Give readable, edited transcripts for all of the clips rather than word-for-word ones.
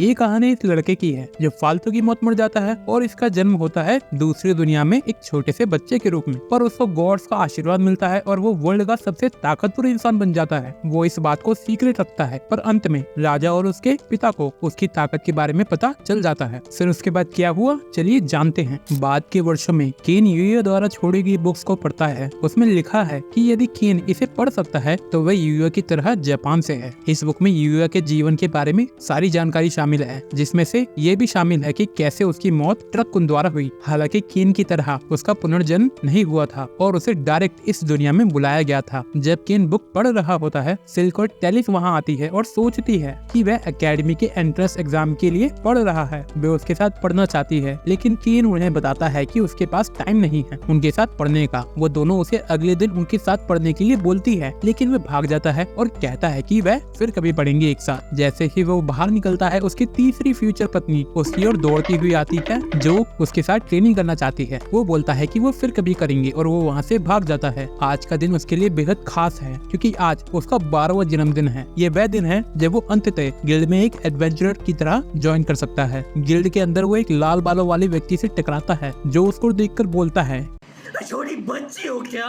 ये कहानी इस लड़के की है जो फालतू की मौत मर जाता है और इसका जन्म होता है दूसरी दुनिया में एक छोटे से बच्चे के रूप में, पर उसको गॉड्स का आशीर्वाद मिलता है और वो वर्ल्ड का सबसे ताकतवर इंसान बन जाता है। वो इस बात को सीक्रेट रखता है, पर अंत में राजा और उसके पिता को उसकी ताकत के बारे में पता चल जाता है। फिर उसके बाद क्या हुआ, चलिए जानते हैं। बाद के वर्षों में केन यूयो द्वारा छोड़ी गई बुक्स को पढ़ता है। उसमें लिखा है कि यदि केन इसे पढ़ सकता है तो वह यूयो की तरह जापान से है। इस बुक में यूयो के जीवन के बारे में सारी जानकारी शामिल है, जिसमें से ये भी शामिल है कि कैसे उसकी मौत ट्रक द्वारा हुई। हालांकि केन की तरह उसका पुनर्जन्म नहीं हुआ था और उसे डायरेक्ट इस दुनिया में बुलाया गया था। जब केन बुक पढ़ रहा होता है, सिल्क और टेलिस वहाँ आती है और सोचती है कि वह एकेडमी के एंट्रेंस एग्जाम के लिए पढ़ रहा है। वे उसके साथ पढ़ना चाहती है, लेकिन केन उन्हें बताता है कि उसके पास टाइम नहीं है उनके साथ पढ़ने का। वो दोनों उसे अगले दिन उनके साथ पढ़ने के लिए बोलती है, लेकिन वह भाग जाता है और कहता है कि वह फिर कभी पढ़ेंगे एक साथ। जैसे ही वो बाहर निकलता है, उसकी तीसरी फ्यूचर पत्नी उसकी ओर दौड़ती हुई आती है, जो उसके साथ ट्रेनिंग करना चाहती है। वो बोलता है कि वो फिर कभी करेंगे और वो वहाँ से भाग जाता है। आज का दिन उसके लिए बेहद खास है क्योंकि आज उसका 12वां जन्मदिन है। ये वह दिन है जब वो अंततः गिल्ड में एक एडवेंचरर की तरह ज्वाइन कर सकता है। गिल्ड के अंदर वो एक लाल बालों वाले व्यक्ति से टकराता है जो उसको देखकर बोलता है, छोटी बच्ची हो क्या?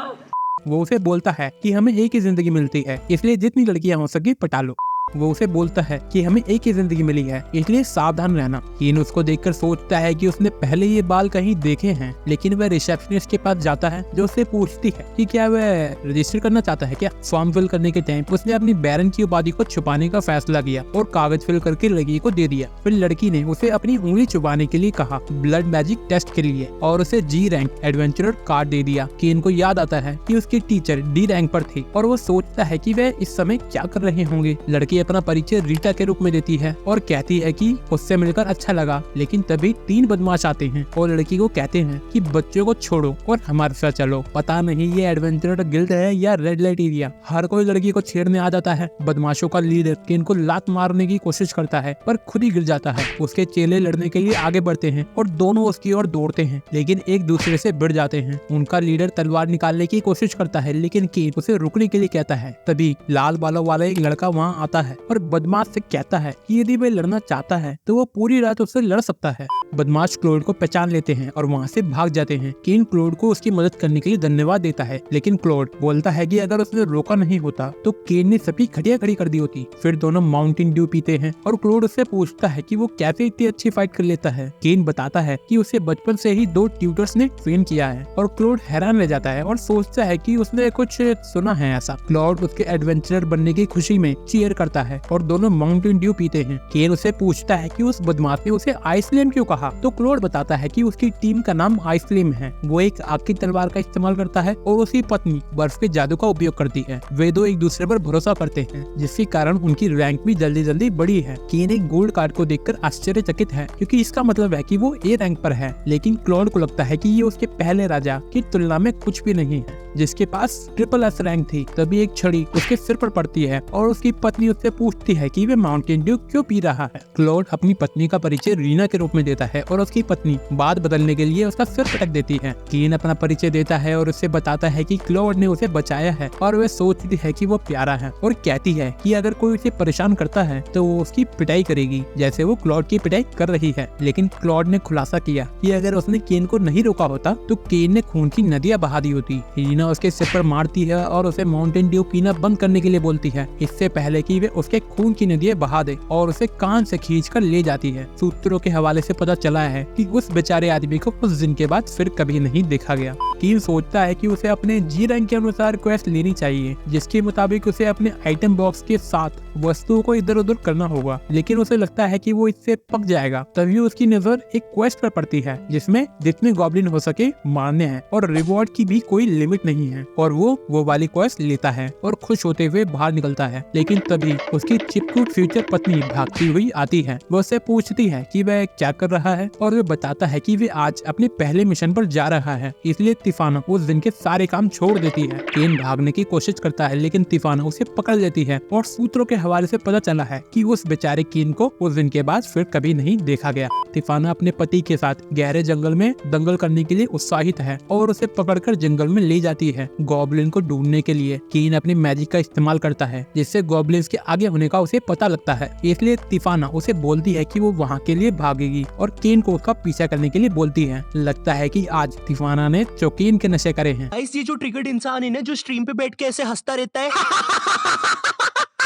वो उसे बोलता है कि हमें एक ही जिंदगी मिलती है, इसलिए जितनी लड़कियां हो सके पटा लो। वो उसे बोलता है कि हमें एक ही जिंदगी मिली है, इसलिए सावधान रहना। केन उसको देखकर सोचता है कि उसने पहले ये बाल कहीं देखे हैं, लेकिन वह रिसेप्शनिस्ट के पास जाता है जो उससे पूछती है कि क्या वह रजिस्टर करना चाहता है क्या। फॉर्म फिल करने के टाइम उसने अपनी बैरन की उपाधि को छुपाने का फैसला किया और कागज फिल करके लड़की को दे दिया। फिर लड़की ने उसे अपनी उंगली छुपाने के लिए कहा ब्लड मैजिक टेस्ट के लिए, और उसे जी रैंक एडवेंचरर कार्ड दे दिया। केन को याद आता है कि उसकी टीचर डी रैंक पर थी और वो सोचता है कि वह इस समय क्या कर रहे होंगे। लड़की अपना परिचय रीटा के रूप में देती है और कहती है कि उससे मिलकर अच्छा लगा, लेकिन तभी 3 बदमाश आते हैं और लड़की को कहते हैं कि बच्चों को छोड़ो और हमारे साथ चलो। पता नहीं ये एडवेंचरर गिल्ड है या रेड लाइट एरिया। हर कोई लड़की को छेड़ने आ जाता है। बदमाशों का लीडर केन को लात मारने की कोशिश करता है पर खुद ही गिर जाता है। उसके चेले लड़ने के लिए आगे बढ़ते हैं और दोनों उसकी ओर दौड़ते हैं, लेकिन एक दूसरे से भिड़ जाते हैं। उनका लीडर तलवार निकालने की कोशिश करता है, लेकिन केन उसे रुकने के लिए कहता है। तभी लाल बालों वाला एक लड़का वहाँ आता है और बदमाश से कहता है कि यदि वह लड़ना चाहता है तो वो पूरी रात उससे लड़ सकता है। बदमाश क्लोड को पहचान लेते हैं और वहाँ से भाग जाते हैं। केन क्लोड को उसकी मदद करने के लिए धन्यवाद देता है, लेकिन क्लोड बोलता है कि अगर उसने रोका नहीं होता तो केन ने सभी खटिया खड़ी कर दी होती। फिर दोनों माउंटेन ड्यू पीते हैं और क्लोड उससे पूछता है कि वो कैसे इतनी अच्छी फाइट कर लेता है। केन बताता है कि उसे बचपन से ही 2 ट्यूटर्स ने ट्रेन किया है और क्लोड हैरान रह जाता है और सोचता है कि उसने कुछ सुना है ऐसा। क्लोड उसके एडवेंचरर बनने की खुशी में चीयर करता है और दोनों माउंटेन ड्यू पीते हैं। केन उसे पूछता है कि उस बदमाश ने उसे आइसफ्लेम क्यों कहा, तो क्लोड बताता है कि उसकी टीम का नाम आइसफ्लेम है। वो एक आग की तलवार का इस्तेमाल करता है और उसकी पत्नी बर्फ के जादू का उपयोग करती है। वे दो एक दूसरे पर भरोसा करते हैं, जिसके कारण उनकी रैंक भी जल्दी जल्दी बढ़ी है। केन एक गोल्ड कार्ड को देखकर आश्चर्यचकित है क्योंकि इसका मतलब है कि वो ए रैंक पर है, लेकिन क्लोड को लगता है कि ये उसके पहले राजा की तुलना में कुछ भी नहीं है जिसके पास ट्रिपल एस रैंक थी। तभी एक छड़ी उसके सिर पर पड़ती है और उसकी पत्नी उससे पूछती है कि वे माउंटेन ड्यू क्यों पी रहा है। क्लोड अपनी पत्नी का परिचय रीना के रूप में देता है और उसकी पत्नी बात बदलने के लिए उसका सिर पटक देती है। केन अपना परिचय देता है और उससे बताता है कि क्लोड ने उसे बचाया है और वह सोचती है कि वो प्यारा है और कहती है कि अगर कोई उसे परेशान करता है तो वो उसकी पिटाई करेगी, जैसे वो क्लोड की पिटाई कर रही है। लेकिन क्लोड ने खुलासा किया कि अगर उसने केन को नहीं रोका होता तो केन ने खून की नदियां बहा दी होती। रीना उसके सिर पर मारती है और उसे माउंटेन ड्यू पीना बंद करने के लिए बोलती है, इससे पहले कि वे उसके खून की नदियां बहा दे, और उसे कान से खींचकर ले जाती है। सूत्रों के हवाले से पता चला है कि उस बेचारे आदमी को उस दिन के बाद फिर कभी नहीं देखा गया। केन सोचता है कि उसे अपने जी रैंक के अनुसार क्वेस्ट लेनी चाहिए, जिसके मुताबिक उसे अपने आइटम बॉक्स के साथ वस्तुओं को इधर उधर करना होगा, लेकिन उसे लगता है कि वो इससे पक जाएगा। तभी उसकी नजर एक क्वेस्ट पर पड़ती है जिसमें जितने गॉब्लिन हो सके मारने हैं और रिवॉर्ड की भी कोई लिमिट नहीं है, और वो वाली क्वेस्ट लेता है और खुश होते हुए बाहर निकलता है। लेकिन तभी उसकी चिपकू फ्यूचर पत्नी भागती हुई आती है। वो उससे पूछती है कि वह क्या कर रहा है और वह बताता है कि वे आज अपने पहले मिशन पर जा रहा है, इसलिए तिफाना उस दिन के सारे काम छोड़ देती है। केन भागने की कोशिश करता है, लेकिन तिफाना उसे पकड़ लेती है और सूत्रों के हवाले से पता चला है कि उस बेचारे कीन को उस दिन के बाद फिर कभी नहीं देखा गया। तिफाना अपने पति के साथ गहरे जंगल में दंगल करने के लिए उत्साहित है और उसे पकड़कर जंगल में ले जाती है। गॉब्लिन को ढूंढने के लिए कीन अपनी मैजिक का इस्तेमाल करता है, जिससे गॉब्लिन्स के आगे होने का उसे पता लगता है। इसलिए तिफाना उसे बोलती है कि वो वहाँ के लिए भागेगी और कीन को उसका पीछा करने के लिए बोलती है। लगता है कि आज तिफाना ने चौकीन के नशे करे हैं। ये जो ट्रिगर्ड इंसान है ना, जो स्ट्रीम पे बैठ के ऐसे हंसता रहता है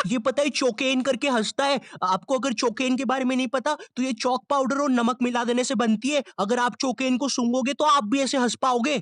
ये पता है चोकेन करके हंसता है। आपको अगर चोकेन के बारे में नहीं पता तो ये चॉक पाउडर और नमक मिला देने से बनती है। अगर आप चोकेन को सूंघोगे तो आप भी ऐसे हंस पाओगे।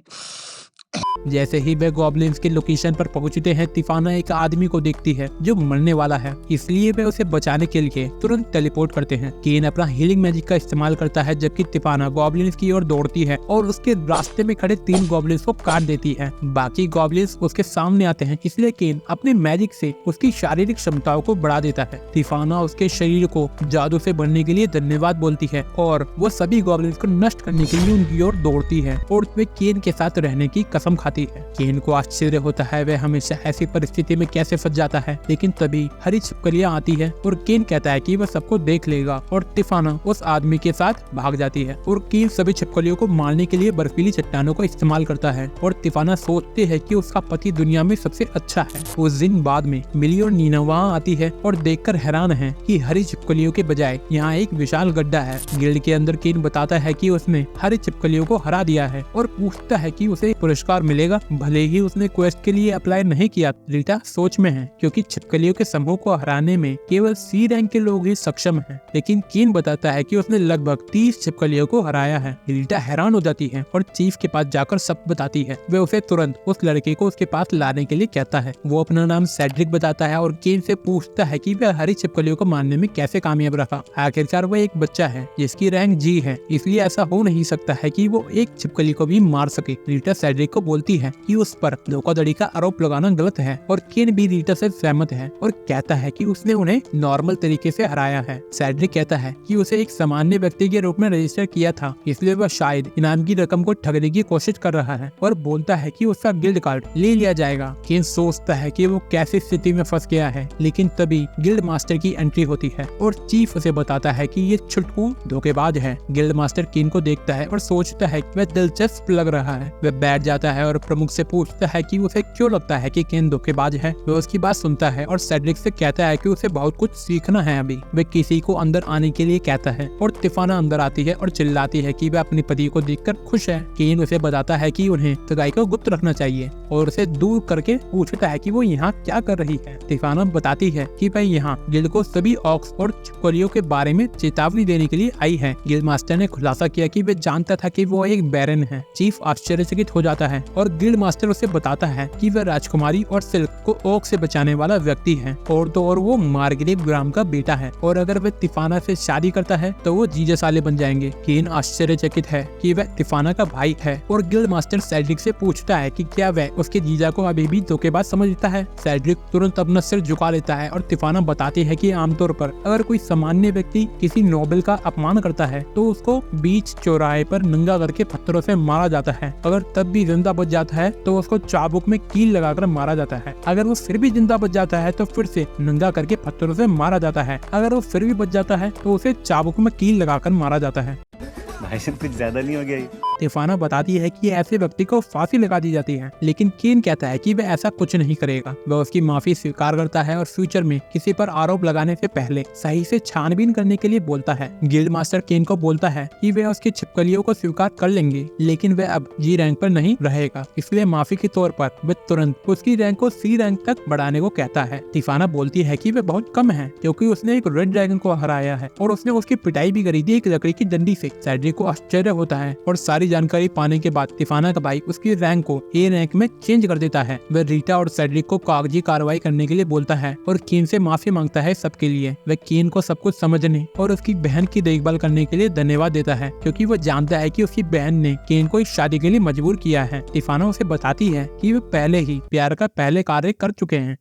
जैसे ही वे गॉब्लिन्स के लोकेशन पर पहुंचते हैं, तिफाना एक आदमी को देखती है जो मरने वाला है, इसलिए वे उसे बचाने के लिए तुरंत टेलीपोर्ट करते हैं। कीन अपना हीलिंग मैजिक का इस्तेमाल करता है, जबकि तिफाना गॉब्लिन्स की ओर दौड़ती है और उसके रास्ते में खड़े 3 गॉब्लिन्स को काट देती है। बाकी गॉब्लिन्स उसके सामने आते हैं, इसलिए कीन अपने मैजिक से उसकी शारीरिक क्षमताओं को बढ़ा देता है। तिफाना उसके शरीर को जादू से भरने के लिए धन्यवाद बोलती है और वो सभी गॉब्लिन्स को नष्ट करने के लिए उनकी ओर दौड़ती है और वे कीन के साथ रहने की कसम खाती है। कीन को आश्चर्य होता है वह हमेशा ऐसी परिस्थिति में कैसे फंस जाता है, लेकिन तभी हरी छिपकलियां आती है और कीन कहता है कि वह सबको देख लेगा और तिफाना उस आदमी के साथ भाग जाती है और कीन सभी छिपकलियों को मारने के लिए बर्फीली चट्टानों का इस्तेमाल करता है और तिफाना सोचती है कि उसका पति दुनिया में सबसे अच्छा है। उस दिन बाद में मिली और नीना वहाँ आती है और देखकर हैरान है कि हरी छिपकलियों के बजाय यहाँ एक विशाल गड्ढा है। गिल्ड के अंदर कीन बताता है कि उसने हरी छिपकलियों को हरा दिया है और पूछता है कि उसे पुरस्कार मिलेगा, भले ही उसने क्वेस्ट के लिए अप्लाई नहीं किया। रीटा सोच में है क्योंकि छिपकलियों के समूह को हराने में केवल सी रैंक के लोग ही सक्षम हैं, लेकिन कीन बताता है कि उसने लगभग 30 छिपकलियों को हराया है। रीटा हैरान हो जाती है और चीफ के पास जाकर सब बताती है। वे उसे तुरंत उस लड़के को उसके पास लाने के लिए कहता है। वो अपना नाम सेड्रिक बताता है और कीन से पूछता है कि वह हरी छिपकलियों को मारने में कैसे कामयाब रहा। आखिरकार वह एक बच्चा है जिसकी रैंक जी है, इसलिए ऐसा हो नहीं सकता है कि वो एक छिपकली को भी मार सके। रीटा सेड्रिक को बोलती है कि उस पर धोखाधड़ी का आरोप लगाना गलत है और कीन भी रीटा से सहमत है और कहता है कि उसने उन्हें नॉर्मल तरीके से हराया है। सेड्रिक कहता है कि उसे एक सामान्य व्यक्ति के रूप में रजिस्टर किया था, इसलिए वह शायद इनाम की रकम को ठगने की कोशिश कर रहा है और बोलता है कि उसका गिल्ड कार्ड ले लिया जाएगा। कीन सोचता है कि वो कैसी स्थिति में फंस गया है, लेकिन तभी गिल्ड मास्टर की एंट्री होती है और चीफ उसे बताता है कि ये छुटकू धोखेबाज है। गिल्ड मास्टर कीन को देखता है और सोचता है कि वह दिलचस्प लग रहा है। वह बैठ जाता है और प्रमुख से पूछता है कि उसे क्यों लगता है कि कीन धोखेबाज है। वह उसकी बात सुनता है और सेड्रिक से कहता है कि उसे बहुत कुछ सीखना है अभी। वह किसी को अंदर आने के लिए कहता है और तिफाना अंदर आती है और चिल्लाती है कि वह अपने पति को देखकर खुश है। कीन उसे बताता है कि उन्हें सगाई को गुप्त रखना चाहिए और उसे दूर करके पूछता है कि वो यहाँ क्या कर रही है। तिफाना बताती है कि वह यहाँ गिल्ड को सभी ऑक्स और छिपकलियों के बारे में चेतावनी देने के लिए आई है। गिल्ड मास्टर ने खुलासा किया कि वह जानता था कि वो एक बैरन है। चीफ आश्चर्यचकित हो जाता है और गिल्ड मास्टर उसे बताता है कि वह राजकुमारी और सिल्क को ओक से बचाने वाला व्यक्ति है और तो और वो मार्गरेट ग्राम का बेटा है और अगर वह तिफाना से शादी करता है तो वो जीजा साले बन जाएंगे। कीन आश्चर्यचकित है कि वह तिफाना का भाई है और गिल्ड मास्टर सेड्रिक से पूछता है कि क्या वह उसके जीजा को अभी भी धोखेबाज समझता है। सेड्रिक तुरंत अपना सिर झुका लेता है और तिफाना बताती है कि आमतौर पर अगर कोई सामान्य व्यक्ति किसी नोबेल का अपमान करता है तो उसको बीच चौराहे पर नंगा करके पत्थरों से मारा जाता है। अगर तब भी जिंदा बच जाता है तो उसको चाबुक में कील लगाकर मारा जाता है। अगर वो फिर भी जिंदा बच जाता है तो फिर से नंगा करके पत्थरों से मारा जाता है। अगर वो फिर भी बच जाता है तो उसे चाबुक में कील लगाकर मारा जाता है। भाई साहब कुछ ज्यादा नहीं हो गया ये? तिफाना बताती है कि ऐसे व्यक्ति को फांसी लगा दी जाती है, लेकिन कीन कहता है कि वह ऐसा कुछ नहीं करेगा। वह उसकी माफी स्वीकार करता है और फ्यूचर में किसी पर आरोप लगाने से पहले सही से छानबीन करने के लिए बोलता है। गिल्ड मास्टर कीन को बोलता है कि वह उसकी छिपकलियों को स्वीकार कर लेंगे, लेकिन वह अब जी रैंक पर नहीं रहेगा, इसलिए माफी के तौर पर वह तुरंत उसकी रैंक को सी रैंक तक बढ़ाने को कहता है। तिफाना बोलती है कि वह बहुत कम है क्योंकि उसने एक रेड ड्रैगन को हराया है और उसने उसकी पिटाई भी करी थी एक लकड़ी की डंडी से। सेड्रिक को आश्चर्य होता है और सारी जानकारी पाने के बाद तिफाना का भाई उसकी रैंक को ए रैंक में चेंज कर देता है। वह रीटा और सेड्रिक को कागजी कार्रवाई करने के लिए बोलता है और कीन से माफी मांगता है सबके लिए। वह कीन को सब कुछ समझने और उसकी बहन की देखभाल करने के लिए धन्यवाद देता है क्योंकि वह जानता है कि उसकी बहन ने कीन को इस शादी के लिए मजबूर किया है। तिफाना उसे बताती है कि वे पहले ही प्यार का पहले कार्य कर चुके हैं।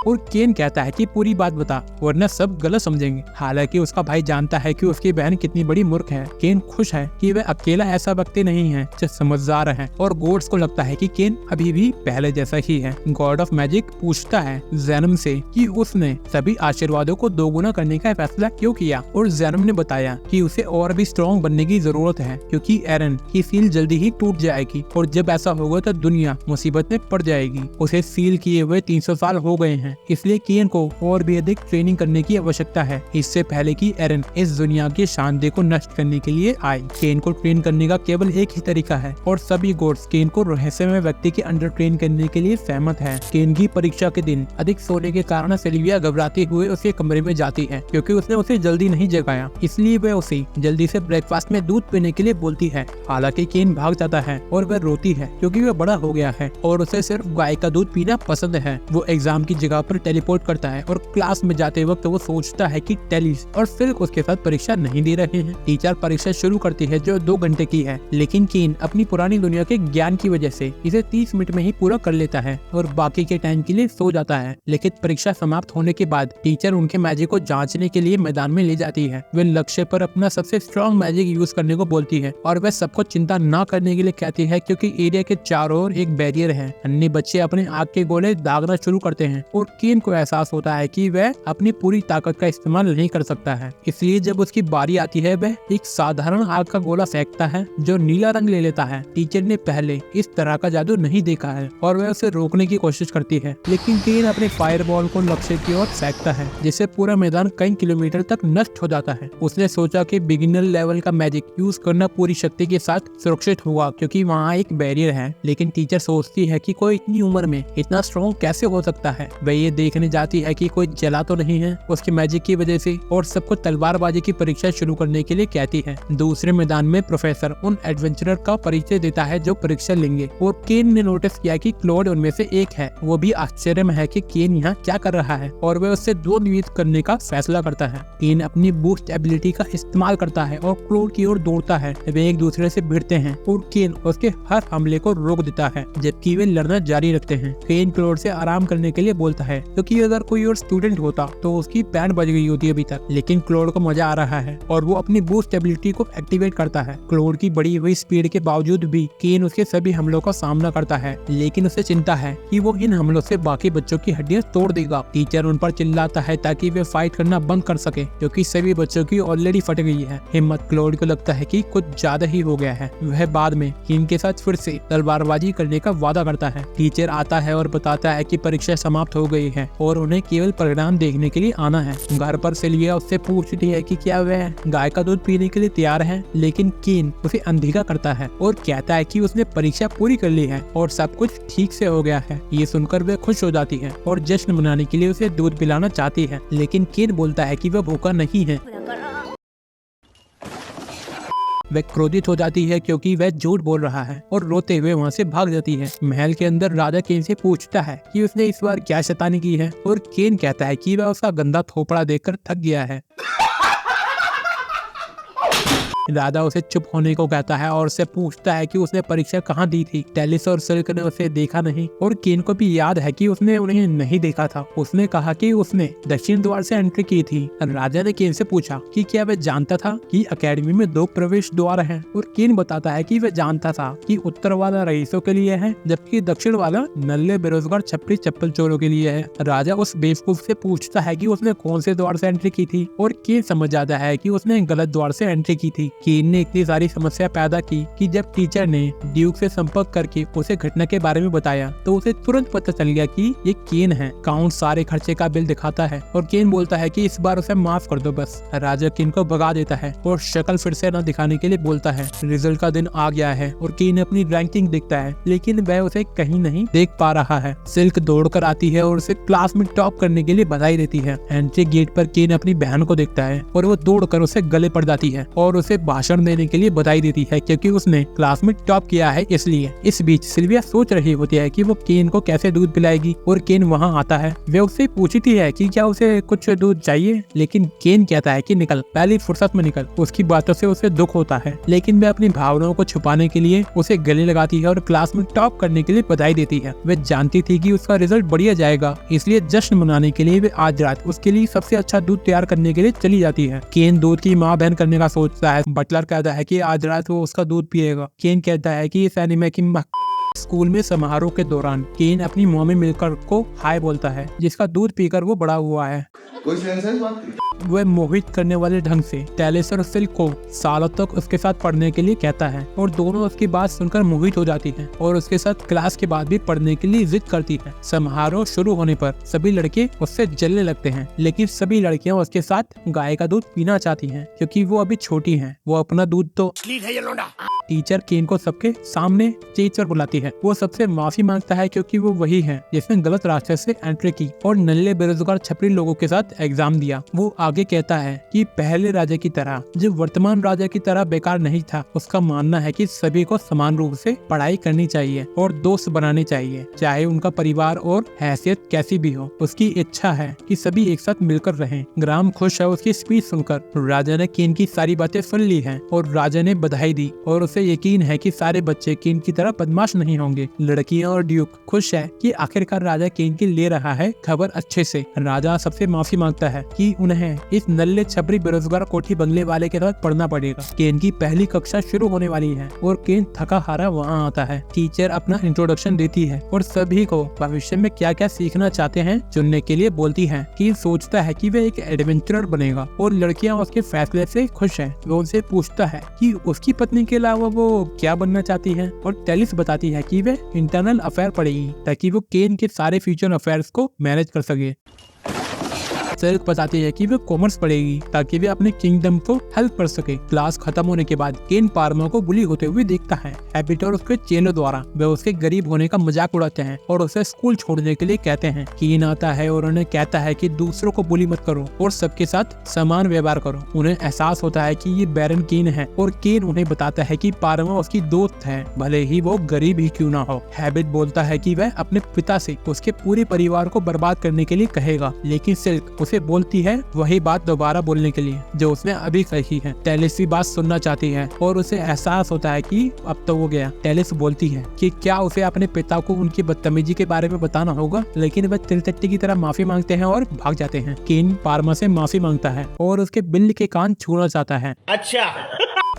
और केन कहता है कि पूरी बात बता वरना सब गलत समझेंगे। हालांकि उसका भाई जानता है कि उसकी बहन कितनी बड़ी मूर्ख है। केन खुश है कि वह अकेला ऐसा व्यक्ति नहीं है जो समझदार है और गोड्स को लगता है कि केन अभी भी पहले जैसा ही है। गॉड ऑफ मैजिक पूछता है जेनम से कि उसने सभी आशीर्वादों को दोगुना करने का फैसला क्यों किया और जेनम ने बताया कि उसे और भी स्ट्रॉन्ग बनने की जरूरत है क्योंकि एरन की सील जल्दी ही टूट जाएगी और जब ऐसा होगा तो दुनिया मुसीबत में पड़ जाएगी। उसे सील किए हुए 300 साल हो गए हैं, इसलिए केन को और भी अधिक ट्रेनिंग करने की आवश्यकता है इससे पहले कि एरन इस दुनिया के शांति को नष्ट करने के लिए आए। केन को ट्रेन करने का केवल एक ही तरीका है और सभी गोड्स केन को रहस्यमय व्यक्ति के अंडर ट्रेन करने के लिए सहमत है। केन की परीक्षा के दिन अधिक सोने के कारण सिल्विया घबराते हुए उसके कमरे में जाती है क्योंकि उसने उसे जल्दी नहीं जगाया, इसलिए वह उसे जल्दी से ब्रेकफास्ट में दूध पीने के लिए बोलती है। हालांकि केन भाग जाता है और वह रोती है क्योंकि वह बड़ा हो गया है और उसे सिर्फ गाय का दूध पीना पसंद है। वो एग्जाम की जगह पर टेलीपोर्ट करता है और क्लास में जाते वक्त वो सोचता है कि टेलिस और सिल्क उसके साथ परीक्षा नहीं दे रहे हैं। टीचर परीक्षा शुरू करती है जो 2 घंटे की है, लेकिन केन अपनी पुरानी दुनिया के ज्ञान की वजह से इसे 30 मिनट में ही पूरा कर लेता है और बाकी के टाइम के लिए सो जाता है। लेकिन परीक्षा समाप्त होने के बाद टीचर उनके मैजिक को जांचने के लिए मैदान में ले जाती है। वे लक्ष्य पर अपना सबसे स्ट्रॉन्ग मैजिक यूज करने को बोलती है और वह सबको चिंता न करने के लिए कहती है क्योंकि एरिया के चारों ओर एक बैरियर है। अन्य बच्चे अपने आग के गोले दागना शुरू करते हैं और केन को एहसास होता है कि वह अपनी पूरी ताकत का इस्तेमाल नहीं कर सकता है, इसलिए जब उसकी बारी आती है वह एक साधारण आग का गोला फेंकता है जो नीला रंग ले लेता है। टीचर ने पहले इस तरह का जादू नहीं देखा है और वह उसे रोकने की कोशिश करती है, लेकिन केन अपने फायरबॉल को लक्ष्य की ओर फेंकता है जिससे पूरा मैदान कई किलोमीटर तक नष्ट हो जाता है। उसने सोचा कि बिगिनर लेवल का मैजिक यूज करना पूरी शक्ति के साथ सुरक्षित हुआ क्योंकि वहाँ एक बैरियर है, लेकिन टीचर सोचती है कि कोई इतनी उम्र में इतना स्ट्रॉन्ग कैसे हो सकता है। वह ये देखने जाती है कि कोई जला तो नहीं है उसके मैजिक की वजह से और सबको तलवारबाजी की परीक्षा शुरू करने के लिए कहती है। दूसरे मैदान में प्रोफेसर उन एडवेंचरर का परिचय देता है जो परीक्षा लेंगे और केन ने नोटिस किया कि क्लोड उनमें से एक है। वो भी आश्चर्य में है कि केन यहाँ क्या कर रहा है और वह उससे 2 नियुक्त करने का फैसला करता है। केन अपनी बूस्ट एबिलिटी का इस्तेमाल करता है और क्लोड की ओर दौड़ता है। वे एक दूसरे से भिड़ते हैं और केन उसके हर हमले को रोक देता है जबकि वे लड़ना जारी रखते हैं। केन क्लोड से आराम करने के लिए बोलता है क्योंकि अगर कोई और स्टूडेंट होता तो उसकी बैंड बज गई होती अभी तक, लेकिन क्लोड को मजा आ रहा है और वो अपनी बूस्ट एबिलिटी को एक्टिवेट करता है। क्लोड की बढ़ी हुई स्पीड के बावजूद भी केन उसके सभी हमलों का सामना करता है, लेकिन उसे चिंता है कि वो इन हमलों से बाकी बच्चों की हड्डियां तोड़ देगा। टीचर उन पर चिल्लाता है ताकि वे फाइट करना बंद कर सके क्योंकि सभी बच्चों की ऑलरेडी फट गई है। हिम्मत क्लोड को लगता है कि कुछ ज्यादा ही हो गया है। वह बाद में केन के साथ फिर से तलवारबाजी करने का वादा करता है। टीचर आता है और बताता है कि परीक्षा समाप्त हो गई है और उन्हें केवल परिणाम देखने के लिए आना है। घर पर सिल्विया उससे पूछती है कि क्या वह गाय का दूध पीने के लिए तैयार है, लेकिन केन उसे अनदेखा करता है और कहता है कि उसने परीक्षा पूरी कर ली है और सब कुछ ठीक से हो गया है। ये सुनकर वह खुश हो जाती है और जश्न मनाने के लिए उसे दूध पिलाना चाहती है, लेकिन केन बोलता है कि वह भूखा नहीं है। वह क्रोधित हो जाती है क्योंकि वह झूठ बोल रहा है और रोते हुए वहाँ से भाग जाती है। महल के अंदर राजा केन से पूछता है कि उसने इस बार क्या शैतानी की है और केन कहता है कि वह उसका गंदा थोपड़ा देखकर थक गया है। राजा उसे चुप होने को कहता है और उससे पूछता है कि उसने परीक्षा कहाँ दी थी। टेलिस और सिल्क ने उसे देखा नहीं और केन को भी याद है कि उसने उन्हें नहीं देखा था। उसने कहा कि उसने दक्षिण द्वार से एंट्री की थी। राजा ने केन से पूछा कि क्या वह जानता था कि एकेडमी में 2 प्रवेश द्वार हैं और केन बताता है कि वह जानता था कि उत्तर वाला रईसों के लिए है जबकि दक्षिण वाला नल्ले बेरोजगार छपरी चप्पल चोरों के लिए है। राजा उस बेवकूफ से पूछता है कि उसने कौन से द्वार से एंट्री की थी और केन समझ जाता है कि उसने गलत द्वार से एंट्री की थी। केन ने इतनी सारी समस्या पैदा की कि जब टीचर ने ड्यूक से संपर्क करके उसे घटना के बारे में बताया तो उसे तुरंत पता चल गया कि ये केन है। काउंट सारे खर्चे का बिल दिखाता है और केन बोलता है कि इस बार उसे माफ कर दो बस। राजा केन को भगा देता है और शक्ल फिर से न दिखाने के लिए बोलता है। रिजल्ट का दिन आ गया है और केन अपनी रैंकिंग देखता है, लेकिन वह उसे कहीं नहीं देख पा रहा है। सिल्क दौड़कर आती है और उसे क्लास में टॉप करने के लिए बधाई देती है। एंट्री गेट पर केन अपनी बहन को देखता है और वो दौड़कर उसे गले पड़ जाती है और उसे भाषण देने के लिए बधाई देती है क्योंकि उसने क्लास में टॉप किया है इसलिए। इस बीच सिल्विया सोच रही होती है कि वो केन को कैसे दूध पिलाएगी और केन वहाँ आता है। वे उससे पूछती है कि क्या उसे कुछ दूध चाहिए, लेकिन केन कहता है कि निकल, पहली फुर्सत में निकल। उसकी बातों से उसे दुख होता है, लेकिन वह अपनी भावनाओं को छुपाने के लिए उसे गले लगाती है और क्लास में टॉप करने के लिए बधाई देती है। वे जानती थी कि उसका रिजल्ट बढ़िया जाएगा, इसलिए जश्न मनाने के लिए वे आज रात उसके लिए सबसे अच्छा दूध तैयार करने के लिए चली जाती है। केन दूध की माँ बहन करने का सोचता है। बटलर कहता है कि आज रात वो उसका दूध पिएगा। केन कहता है कि इस एनीमे की स्कूल में समारोह के दौरान केन अपनी मॉमी मिलकर को हाय बोलता है, जिसका दूध पीकर वो बड़ा हुआ है। कोई सेंस है इस बात की? वह मोहित करने वाले ढंग से टेलिस और सिल्क को सालों तक उसके साथ पढ़ने के लिए कहता है और दोनों उसकी बात सुनकर मोहित हो जाती हैं और उसके साथ क्लास के बाद भी पढ़ने के लिए जिद करती हैं। समारोह शुरू होने पर सभी लड़के उससे जलने लगते हैं, लेकिन सभी लड़कियां उसके साथ गाय का दूध पीना चाहती हैं क्योंकि वो अभी छोटी हैं। वो अपना दूध तो टीचर केन को सबके सामने स्टेज पर बुलाती है। वो सबसे माफी मांगता है क्योंकि वो वही है जिसने गलत रास्ते से एंट्री की और नल्ले बेरोजगार छपरी लोगों के साथ एग्जाम दिया। वो आगे कहता है कि पहले राजा की तरह जो वर्तमान राजा की तरह बेकार नहीं था। उसका मानना है कि सभी को समान रूप से पढ़ाई करनी चाहिए और दोस्त बनाने चाहिए, चाहे उनका परिवार और हैसियत कैसी भी हो। उसकी इच्छा है कि सभी एक साथ मिलकर रहें। ग्राम खुश है उसकी स्पीच सुनकर। राजा ने केन की सारी बातें सुन ली हैं और राजा ने बधाई दी और उसे यकीन है कि सारे बच्चे केन की तरह बदमाश नहीं होंगे। लड़कियां और ड्यूक खुश है कि आखिरकार राजा केन की ले रहा है खबर अच्छे से। राजा सबसे माफी मांगता है कि उन्हें इस नल्ले छपरी बेरोजगार कोठी बंगले वाले के साथ पढ़ना पड़ेगा। केन की पहली कक्षा शुरू होने वाली है और केन थका हारा वहाँ आता है। टीचर अपना इंट्रोडक्शन देती है और सभी को भविष्य में क्या क्या सीखना चाहते हैं चुनने के लिए बोलती है। केन सोचता है कि वह एक एडवेंचरर बनेगा और लड़कियां उसके फैसले से खुश हैं। वो उनसे पूछता है कि उसकी पत्नी के अलावा वो क्या बनना चाहती है और टेलिस बताती है कि वह इंटरनल अफेयर पढ़ेगी ताकि वो केन के सारे फ्यूचर अफेयर्स को मैनेज कर सके। सिल्क बताती है कि वे कॉमर्स पढ़ेगी ताकि वे अपने किंगडम को हेल्प कर सके। क्लास खत्म होने के बाद केन पार्मा को बुली होते हुए देखता है। हैबिट और उसके चेलों द्वारा वे उसके गरीब होने का मजाक उड़ाते हैं और उसे स्कूल छोड़ने के लिए कहते हैं। केन आता है और उन्हें कहता है कि दूसरों को बुली मत करो और सबके साथ समान व्यवहार करो। उन्हें एहसास होता है कि ये बैरन केन है और केन उन्हें बताता है कि पार्मा उसकी दोस्त है, भले ही वो गरीब ही क्यों ना हो। हैबिट बोलता है कि वह अपने पिता से उसके पूरे परिवार को बर्बाद करने के लिए कहेगा, लेकिन सिल्क उसे बोलती है वही बात दोबारा बोलने के लिए जो उसने अभी कही है। टेलिस भी बात सुनना चाहती है और उसे एहसास होता है कि अब तो वो गया। टेलिस बोलती है कि क्या उसे अपने पिता को उनकी बदतमीजी के बारे में बताना होगा, लेकिन वह तिलचट्टी की तरह माफी मांगते हैं और भाग जाते हैं। केन पार्मा से माफी मांगता है और उसके बिल्ली के कान छूना चाहता है। अच्छा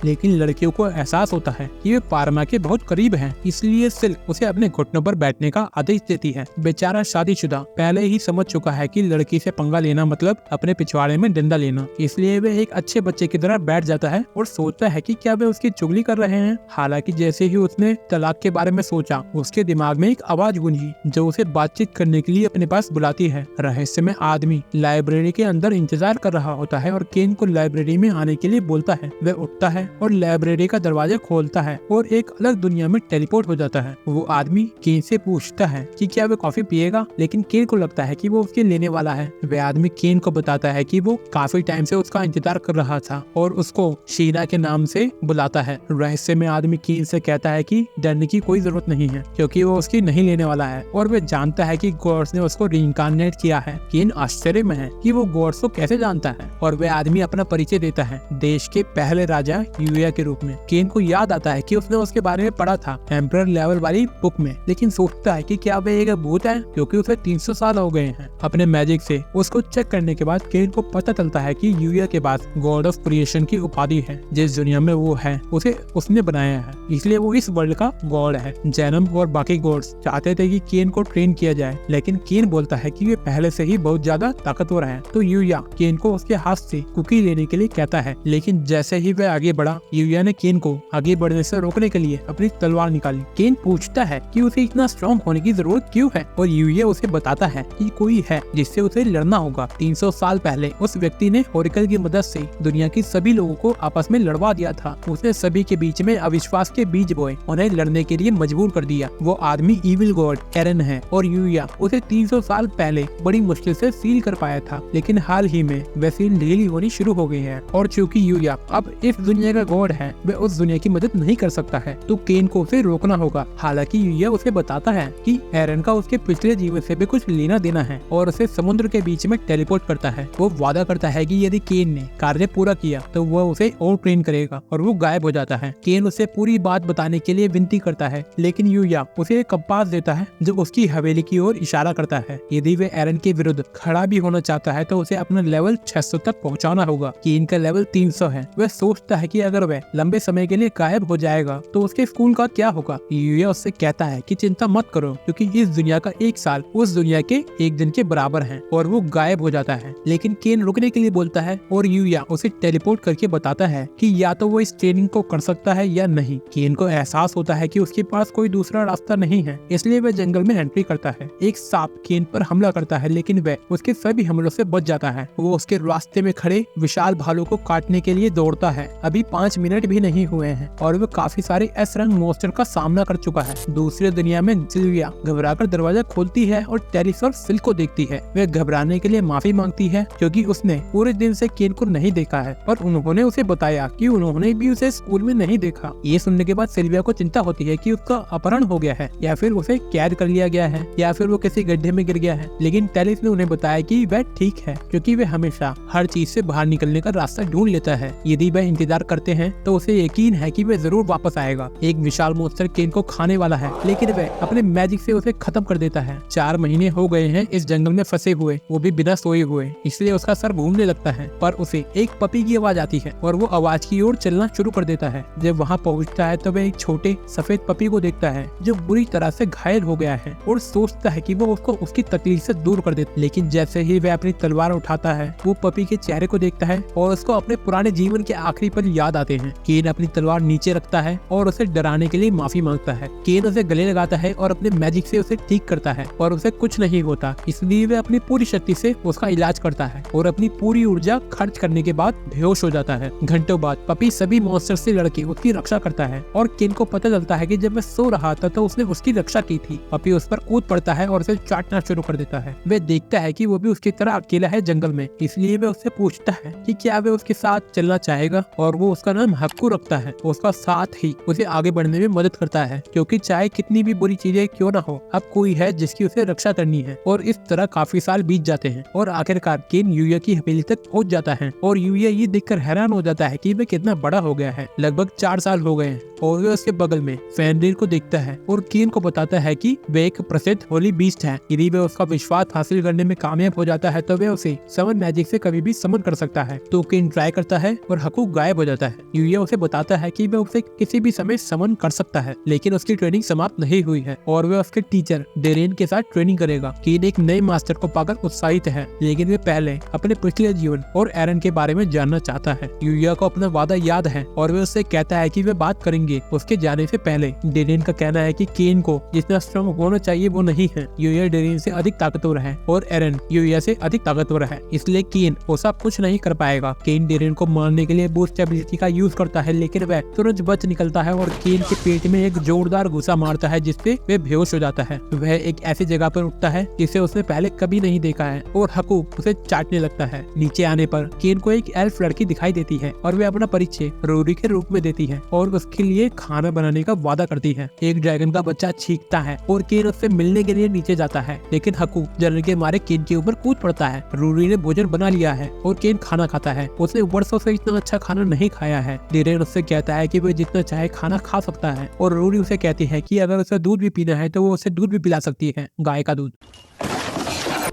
लेकिन लड़कियों को एहसास होता है कि वे पार्मा के बहुत करीब हैं, इसलिए सिल्क उसे अपने घुटनों पर बैठने का आदेश देती है। बेचारा शादीशुदा पहले ही समझ चुका है कि लड़की से पंगा लेना मतलब अपने पिछवाड़े में डंडा लेना, इसलिए वे एक अच्छे बच्चे की तरह बैठ जाता है और सोचता है कि क्या वे उसकी चुगली कर रहे हैं। हालांकि जैसे ही उसने तलाक के बारे में सोचा, उसके दिमाग में एक आवाज गूंजी जो उसे बातचीत करने के लिए अपने पास बुलाती है। रहस्यमय आदमी लाइब्रेरी के अंदर इंतजार कर रहा होता है और केन को लाइब्रेरी में आने के लिए बोलता है। वह उठता है और लाइब्रेरी का दरवाजा खोलता है और एक अलग दुनिया में टेलीपोर्ट हो जाता है। वो आदमी केन से पूछता है कि क्या वो कॉफी पिएगा, लेकिन केन को लगता है कि वो उसके लेने वाला है। वह आदमी केन को बताता है कि वो काफी टाइम से उसका इंतजार कर रहा था और उसको शीना के नाम से बुलाता है। रहस्य में आदमी केन से कहता है कि डरने की कोई जरूरत नहीं है क्योंकि वो उसकी नहीं लेने वाला है और वह जानता है कि गॉड्स ने उसको रीइंकार्नेट किया है। केन आश्चर्य में है कि वो गॉड्स को कैसे जानता है और वह आदमी अपना परिचय देता है देश के पहले राजा यूया के रूप में। केन को याद आता है कि उसने उसके बारे में पढ़ा था एम्परर लेवल वाली बुक में, लेकिन सोचता है कि क्या वह एक भूत है क्योंकि उसे 300 साल हो गए हैं। अपने मैजिक से उसको चेक करने के बाद केन को पता चलता है कि यूया के पास गॉड ऑफ क्रिएशन की उपाधि है। जिस दुनिया में वो है उसे उसने बनाया है, इसलिए वो इस वर्ल्ड का गॉड है। जैनम और बाकी गॉड्स चाहते थे कि केन को ट्रेन किया जाए, लेकिन केन बोलता है कि वे पहले से ही बहुत ज्यादा ताकतवर है। तो यूया केन को उसके हाथ से कुकी लेने के लिए कहता है, लेकिन जैसे ही वह आगे बढ़ा यूया ने केन को आगे बढ़ने से रोकने के लिए अपनी तलवार निकाली। केन पूछता है कि उसे इतना स्ट्रॉन्ग होने की जरूरत क्यों है और यूया उसे बताता है कि कोई है जिससे उसे लड़ना होगा। 300 साल पहले उस व्यक्ति ने ओरेकल की मदद से दुनिया की सभी लोगों को आपस में लड़वा दिया था। उसने सभी के बीच में अविश्वास के बीज बोए, उन्हें लड़ने के लिए मजबूर कर दिया। वो आदमी इविल गॉड एरन है और यूया उसे 300 साल पहले बड़ी मुश्किल से सील कर पाया था, लेकिन हाल ही में वह सील ढीली होनी शुरू हो गई है और चूंकि यूया अब इस दुनिया का वह गॉड है, वह उस दुनिया की मदद नहीं कर सकता है, तो केन को उसे रोकना होगा। हालांकि यूया उसे बताता है कि एरन का उसके पिछले जीवन से भी कुछ लेना देना है और उसे समुद्र के बीच में टेलीपोर्ट करता है। वो वादा करता है कि यदि केन ने कार्य पूरा किया तो वह उसे और ट्रेन करेगा और वो गायब हो जाता है। केन उसे पूरी बात बताने के लिए विनती करता है, लेकिन यूया उसे एक कंपास देता है जो उसकी हवेली की ओर इशारा करता है। यदि वे एरन के विरुद्ध खड़ा भी होना चाहता है तो उसे अपना लेवल 600 तक पहुंचाना होगा। केन का लेवल 300 है। वह सोचता है कि अगर वह लंबे समय के लिए गायब हो जाएगा तो उसके स्कूल का क्या होगा। यूया उससे कहता है कि चिंता मत करो, क्योंकि इस दुनिया का एक साल उस दुनिया के एक दिन के बराबर है, और वो गायब हो जाता है। लेकिन केन रुकने के लिए बोलता है और यूया उसे टेलीपोर्ट करके बताता है कि या तो वो इस ट्रेनिंग को कर सकता है या नहीं। केन को एहसास होता है कि उसके पास कोई दूसरा रास्ता नहीं है, इसलिए वह जंगल में एंट्री करता है। एक सांप केन पर हमला करता है, लेकिन वह उसके सभी हमलों से बच जाता है। वो उसके रास्ते में खड़े विशाल भालू को काटने के लिए दौड़ता है। अभी 5 मिनट भी नहीं हुए हैं और वो काफी सारे एस रंग मॉन्स्टर का सामना कर चुका है। दूसरी दुनिया में सिल्विया घबराकर दरवाजा खोलती है और टेरिस और सिल्क को देखती है। वह घबराने के लिए माफी मांगती है क्योंकि उसने पूरे दिन से केन को नहीं देखा है, पर उन्होंने उसे बताया कि उन्होंने भी उसे स्कूल में नहीं देखा। ये सुनने के बाद सिल्विया को चिंता होती है कि उसका अपहरण हो गया है या फिर उसे कैद कर लिया गया है या फिर वो किसी गड्ढे में गिर गया है। लेकिन टेरिस ने उन्हें बताया कि वह ठीक है, क्योंकि वह हमेशा हर चीज से बाहर निकलने का रास्ता ढूंढ लेता है। यदि वह इंतजार करते हैं तो उसे यकीन है कि वह जरूर वापस आएगा। एक विशाल मॉन्स्टर केन को खाने वाला है, लेकिन वह अपने मैजिक से उसे खत्म कर देता है। 4 महीने हो गए हैं इस जंगल में फंसे हुए, वो भी बिना सोए हुए, इसलिए उसका सर घूमने लगता है। पर उसे एक पपी की आवाज आती है और वो आवाज की ओर चलना शुरू कर देता है। जब वहाँ पहुँचता है तो वह एक छोटे सफेद पपी को देखता है जो बुरी तरह से घायल हो गया है और सोचता है कि वो उसको उसकी तकलीफ से दूर कर दे। लेकिन जैसे ही वह अपनी तलवार उठाता है, वो पपी के चेहरे को देखता है और उसको अपने पुराने जीवन के आखिरी पल याद आते हैं। केन अपनी तलवार नीचे रखता है और उसे डराने के लिए माफी मांगता है। केन उसे गले लगाता है और अपने मैजिक से उसे ठीक करता है और उसे कुछ नहीं होता, इसलिए वह अपनी पूरी शक्ति से उसका इलाज करता है और अपनी पूरी ऊर्जा खर्च करने के बाद बेहोश हो जाता है। घंटों बाद पपी सभी मॉन्स्टर से लड़के उसकी रक्षा करता है और केन को पता चलता है कि जब वह सो रहा था तो उसने उसकी रक्षा की थी। पपी उस पर कूद पड़ता है और उसे चाटना शुरू कर देता है। वह देखता है कि वो भी उसकी तरह अकेला है जंगल में, इसलिए वह उससे पूछता है कि क्या वह उसके साथ चलना चाहेगा, और वो उसका नाम हक्कू रखता है। उसका साथ ही उसे आगे बढ़ने में मदद करता है, क्योंकि चाहे कितनी भी बुरी चीजें क्यों ना हो, अब कोई है जिसकी उसे रक्षा करनी है। और इस तरह काफी साल बीत जाते हैं और आखिरकार केन यूया की हवेली तक पहुंच जाता है और यूया ये देखकर हैरान हो जाता है कि वह कितना बड़ा हो गया है। लगभग 4 साल हो गए हैं और वह उसके बगल में फेनरिर को देखता है और केन को बताता है कि वह एक प्रसिद्ध होली बीस्ट है। यदि वह उसका विश्वास हासिल करने में कामयाब हो जाता है तो वह उसे समन मैजिक से कभी भी समन कर सकता है। तो केन ट्राई करता है और हकू गायब हो जाता है। यूया उसे बताता है कि वह उसे किसी भी समय समन कर सकता है, लेकिन उसकी ट्रेनिंग समाप्त नहीं हुई है और वह उसके टीचर डेरेन के साथ ट्रेनिंग करेगा। केन एक नए मास्टर को पाकर उत्साहित है, लेकिन वह पहले अपने पिछले जीवन और एरन के बारे में जानना चाहता है। यूया को अपना वादा याद है और वह उससे कहता है कि वे बात करेंगे उसके जाने से पहले। डेरेन का कहना है कि केन को जितना स्ट्रॉन्ग होना चाहिए वो नहीं है। यूया डेरेन से अधिक ताकतवर है और एरन यूया से अधिक ताकतवर है, इसलिए केन वो सब कुछ नहीं कर पाएगा। केन डेरेन को मारने के लिए बूस्ट एबिलिटी का यूज करता है, लेकिन वह तुरंत बच निकलता है और केन के पेट में एक जोरदार घुसा मारता है जिससे वह बेहोश हो जाता है। वह एक ऐसी जगह पर उठता है जिसे उसने पहले कभी नहीं देखा है और हकू उसे चाटने लगता है। नीचे आने पर केन को एक एल्फ लड़की दिखाई देती है और वे अपना परिचय रूरी के रूप में देती है और उसके लिए खाना बनाने का वादा करती है। एक ड्रैगन का बच्चा चीखता है और केन उससे मिलने के लिए नीचे जाता है, लेकिन हकू डरने के मारे केन के ऊपर कूद पड़ता है। रूरी ने भोजन बना लिया है और केन खाना खाता है। उसने वर्षों से इतना अच्छा खाना नहीं खाया है। डेरेन उससे कहता है कि वह जितना चाहे खाना खा सकता है और रूरी उसे कहती है कि अगर उसे दूध भी पीना है तो वो उसे दूध भी पिला सकती है, गाय का दूध।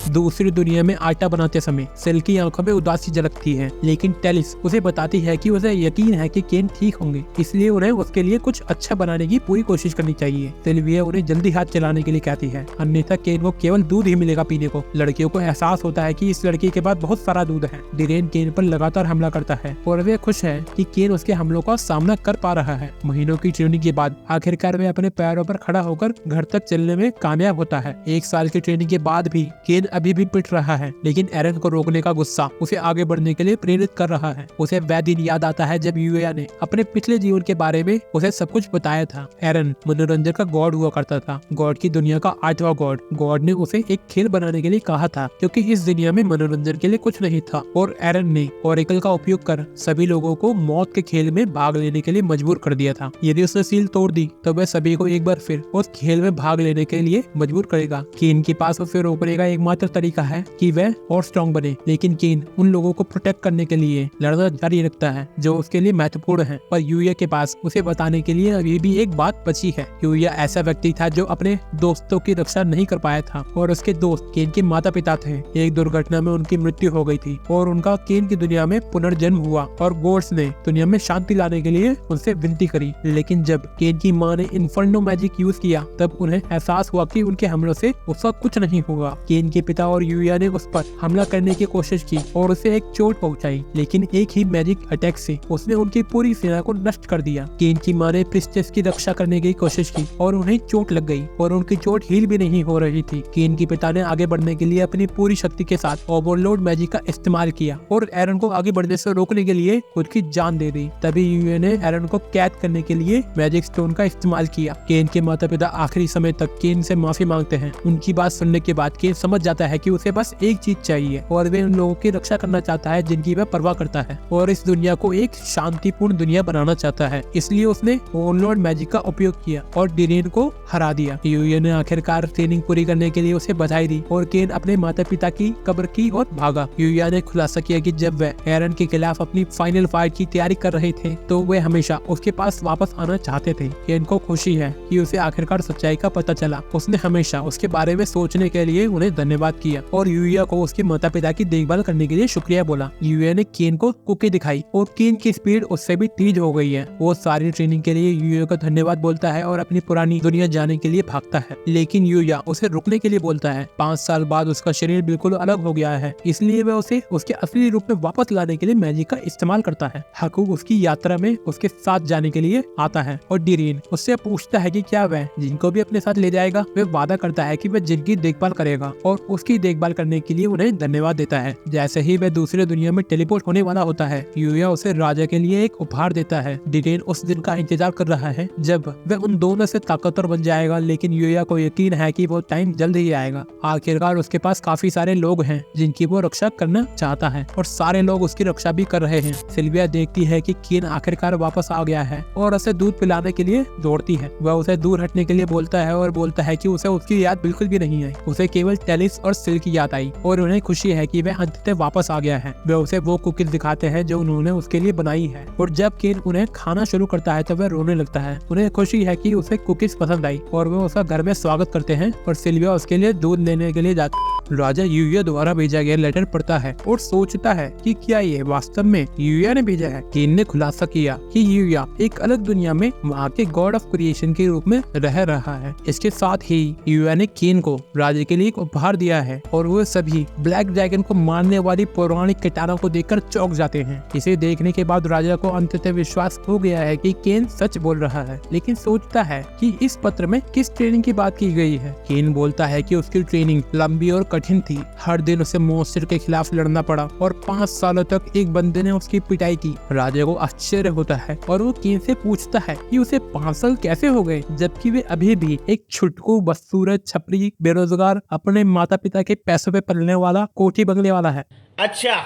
दूसरी दुनिया में आटा बनाते समय सेल की आंखों में उदासी झलकती है, लेकिन टेलिस उसे बताती है कि उसे यकीन है कि केन ठीक होंगे, इसलिए उन्हें उसके लिए कुछ अच्छा बनाने की पूरी कोशिश करनी चाहिए। सिल्विया उन्हें जल्दी हाथ चलाने के लिए कहती है, अन्यथा केन को केवल दूध ही मिलेगा पीने को। लड़कियों को एहसास होता है कि इस लड़की के पास बहुत सारा दूध है। डिरेन केन पर लगातार हमला करता है और वे खुश है कि केन उसके हमलों का सामना कर पा रहा है। महीनों की ट्रेनिंग के बाद आखिरकार वे अपने पैरों पर खड़ा होकर घर तक चलने में कामयाब होता है। 1 साल की ट्रेनिंग के बाद भी केन अभी भी पिट रहा है, लेकिन एरन को रोकने का गुस्सा उसे आगे बढ़ने के लिए प्रेरित कर रहा है। उसे वह दिन याद आता है जब यूया ने अपने पिछले जीवन के बारे में उसे सब कुछ बताया था। एरन मनोरंजन का गॉड हुआ करता था, गॉड की दुनिया का 8वां गॉड। गॉड ने उसे एक खेल बनाने के लिए कहा था क्योंकि इस दुनिया में मनोरंजन के लिए कुछ नहीं था, और एरन ने ओरेकल का उपयोग कर सभी लोगों को मौत के खेल में भाग लेने के लिए मजबूर कर दिया था। यदि उसने सील तोड़ दी तो वह सभी को एक बार फिर उस खेल में भाग लेने के लिए मजबूर करेगा। केन के पास उसे रोकने का एकमात्र तरीका है कि वह और स्ट्रॉन्ग बने, लेकिन केन उन लोगों को प्रोटेक्ट करने के लिए लड़ना जारी रखता है जो उसके लिए महत्वपूर्ण है। पर यूया के पास उसे बताने के लिए अभी भी एक बात बची है। यूया ऐसा व्यक्ति था जो अपने दोस्तों की रक्षा नहीं कर पाया था, और उसके दोस्त केन के माता पिता थे। एक दुर्घटना में उनकी मृत्यु हो गई थी और उनका केन की दुनिया में पुनर्जन्म हुआ, और गोड्स ने दुनिया में शांति लाने के लिए उनसे विनती करी। लेकिन जब केन की माँ ने इन्फर्नो मैजिक यूज किया तब उन्हें एहसास हुआ कि उनके हमलों से उसका कुछ नहीं होगा। केन के पिता और यूया ने उस पर हमला करने की कोशिश की और उसे एक चोट पहुंचाई, लेकिन एक ही मैजिक अटैक से उसने उनकी पूरी सेना को नष्ट कर दिया। केन की माँ ने प्रिंसेस की रक्षा करने की कोशिश की और उन्हें चोट लग गई और उनकी चोट हील भी नहीं हो रही थी। केन के पिता ने आगे बढ़ने के लिए अपनी पूरी शक्ति के साथ ओवरलोड मैजिक का इस्तेमाल किया और एरन को आगे बढ़ने से रोकने के लिए खुद की जान दे दी। तभी यूए ने एरन को कैद करने के लिए मैजिक स्टोन का इस्तेमाल किया। केन के माता पिता आखिरी समय तक केन से माफी मांगते हैं। उनकी बात सुनने के बाद केन समझ जाता है कि उसे बस एक चीज चाहिए, और वे उन लोगों की रक्षा करना चाहता है जिनकी वह परवाह करता है, और इस दुनिया को एक शांतिपूर्ण दुनिया बनाना चाहता है। इसलिए उसने ओवरलोड मैजिक का उपयोग किया और डिरेन को हरा दिया। यूए ने आखिरकार ट्रेनिंग पूरी करने के लिए उसे बधाई दी और केन अपने माता पिता की कब्र की ओर भागा। यूया ने खुलासा किया कि जब वह एरन के खिलाफ अपनी फाइनल फाइट की तैयारी कर रहे थे तो वे हमेशा उसके पास वापस आना चाहते थे। केन को खुशी है कि उसे आखिरकार सच्चाई का पता चला। उसने हमेशा उसके बारे में सोचने के लिए उन्हें धन्यवाद किया और यूया को उसके माता पिता की देखभाल करने के लिए शुक्रिया बोला। यूया ने केन को कुकी दिखाई और केन की स्पीड उससे भी तेज हो गई है। वो सारी ट्रेनिंग के लिए यूया को धन्यवाद बोलता है और अपनी पुरानी दुनिया जाने के लिए भागता है, लेकिन यूया उसे रुकने के लिए बोलता है। 5 साल बाद उसका शरीर बिल्कुल अलग हो गया है, इसलिए वह उसे उसके असली रूप में वापस लाने के लिए मैजिक का इस्तेमाल करता है। हकूक उसकी यात्रा में उसके साथ जाने के लिए आता है और डिरेन उससे पूछता है कि क्या वह जिनको भी अपने साथ ले जाएगा। वह वादा करता है कि वह जिनकी देखभाल करेगा और उसकी देखभाल करने के लिए उन्हें धन्यवाद देता है। जैसे ही वह दूसरे दुनिया में टेलीपोर्ट होने वाला होता है, यूया उसे राजा के लिए एक उपहार देता है। डिरेन उस दिन का इंतजार कर रहा है जब वह उन दोनों से ताकतवर बन जाएगा, लेकिन यूया को यकीन है कि वो टाइम जल्द ही आएगा। आखिरकार उसके पास काफी सारे लोग हैं जिनकी वो रक्षा करना चाहता है और सारे लोग उसकी रक्षा भी कर रहे हैं। सिल्विया देखती है कि केन आखिरकार वापस आ गया है और उसे दूध पिलाने के लिए दौड़ती है। वह उसे दूर हटने के लिए बोलता है और बोलता है कि उसे उसकी याद बिल्कुल भी नहीं आई। उसे केवल टेलिस और सिल्क की याद आई और उन्हें खुशी है कि वह अंततः वापस आ गया है। वे उसे वो कुकीज दिखाते हैं जो उन्होंने उसके लिए बनाई है, और जब केन उन्हें खाना शुरू करता है तो वह रोने लगता है। उन्हें खुशी है कि उसे कुकीज पसंद आई और वे उसका घर में स्वागत करते हैं और सिल्विया उसके लिए दूध लेने के लिए जाती है। राजा यूया द्वारा भेजा गया लेटर पढ़ता है और सोचता है कि क्या ये वास्तव में यूया ने भेजा है। केन ने खुलासा किया कि यूया एक अलग दुनिया में वहाँ के गॉड ऑफ क्रिएशन के रूप में रह रहा है। इसके साथ ही यूया ने केन को राजा के लिए एक उपहार दिया है और वो सभी ब्लैक ड्रैगन को मारने वाली पौराणिक कटारों को देखकर चौंक जाते हैं। इसे देखने के बाद राजा को अंततः विश्वास हो गया है कि केन सच बोल रहा है, लेकिन सोचता है कि इस पत्र में किस ट्रेनिंग की बात की गई है। केन बोलता है कि उसकी ट्रेनिंग लंबी और कठिन थी। हर दिन उसे मॉन्स्टर के खिलाफ लड़ना पड़ा और 5 सालों तक एक बंदे ने उसकी पिटाई की। राजा को आश्चर्य होता है और वो केन से पूछता है कि उसे 5 साल कैसे हो गए, जबकि वे अभी भी एक छुटकू बदसूरत छपरी बेरोजगार अपने माता पिता के पैसों पे पलने वाला कोठी बंगले वाला है। अच्छा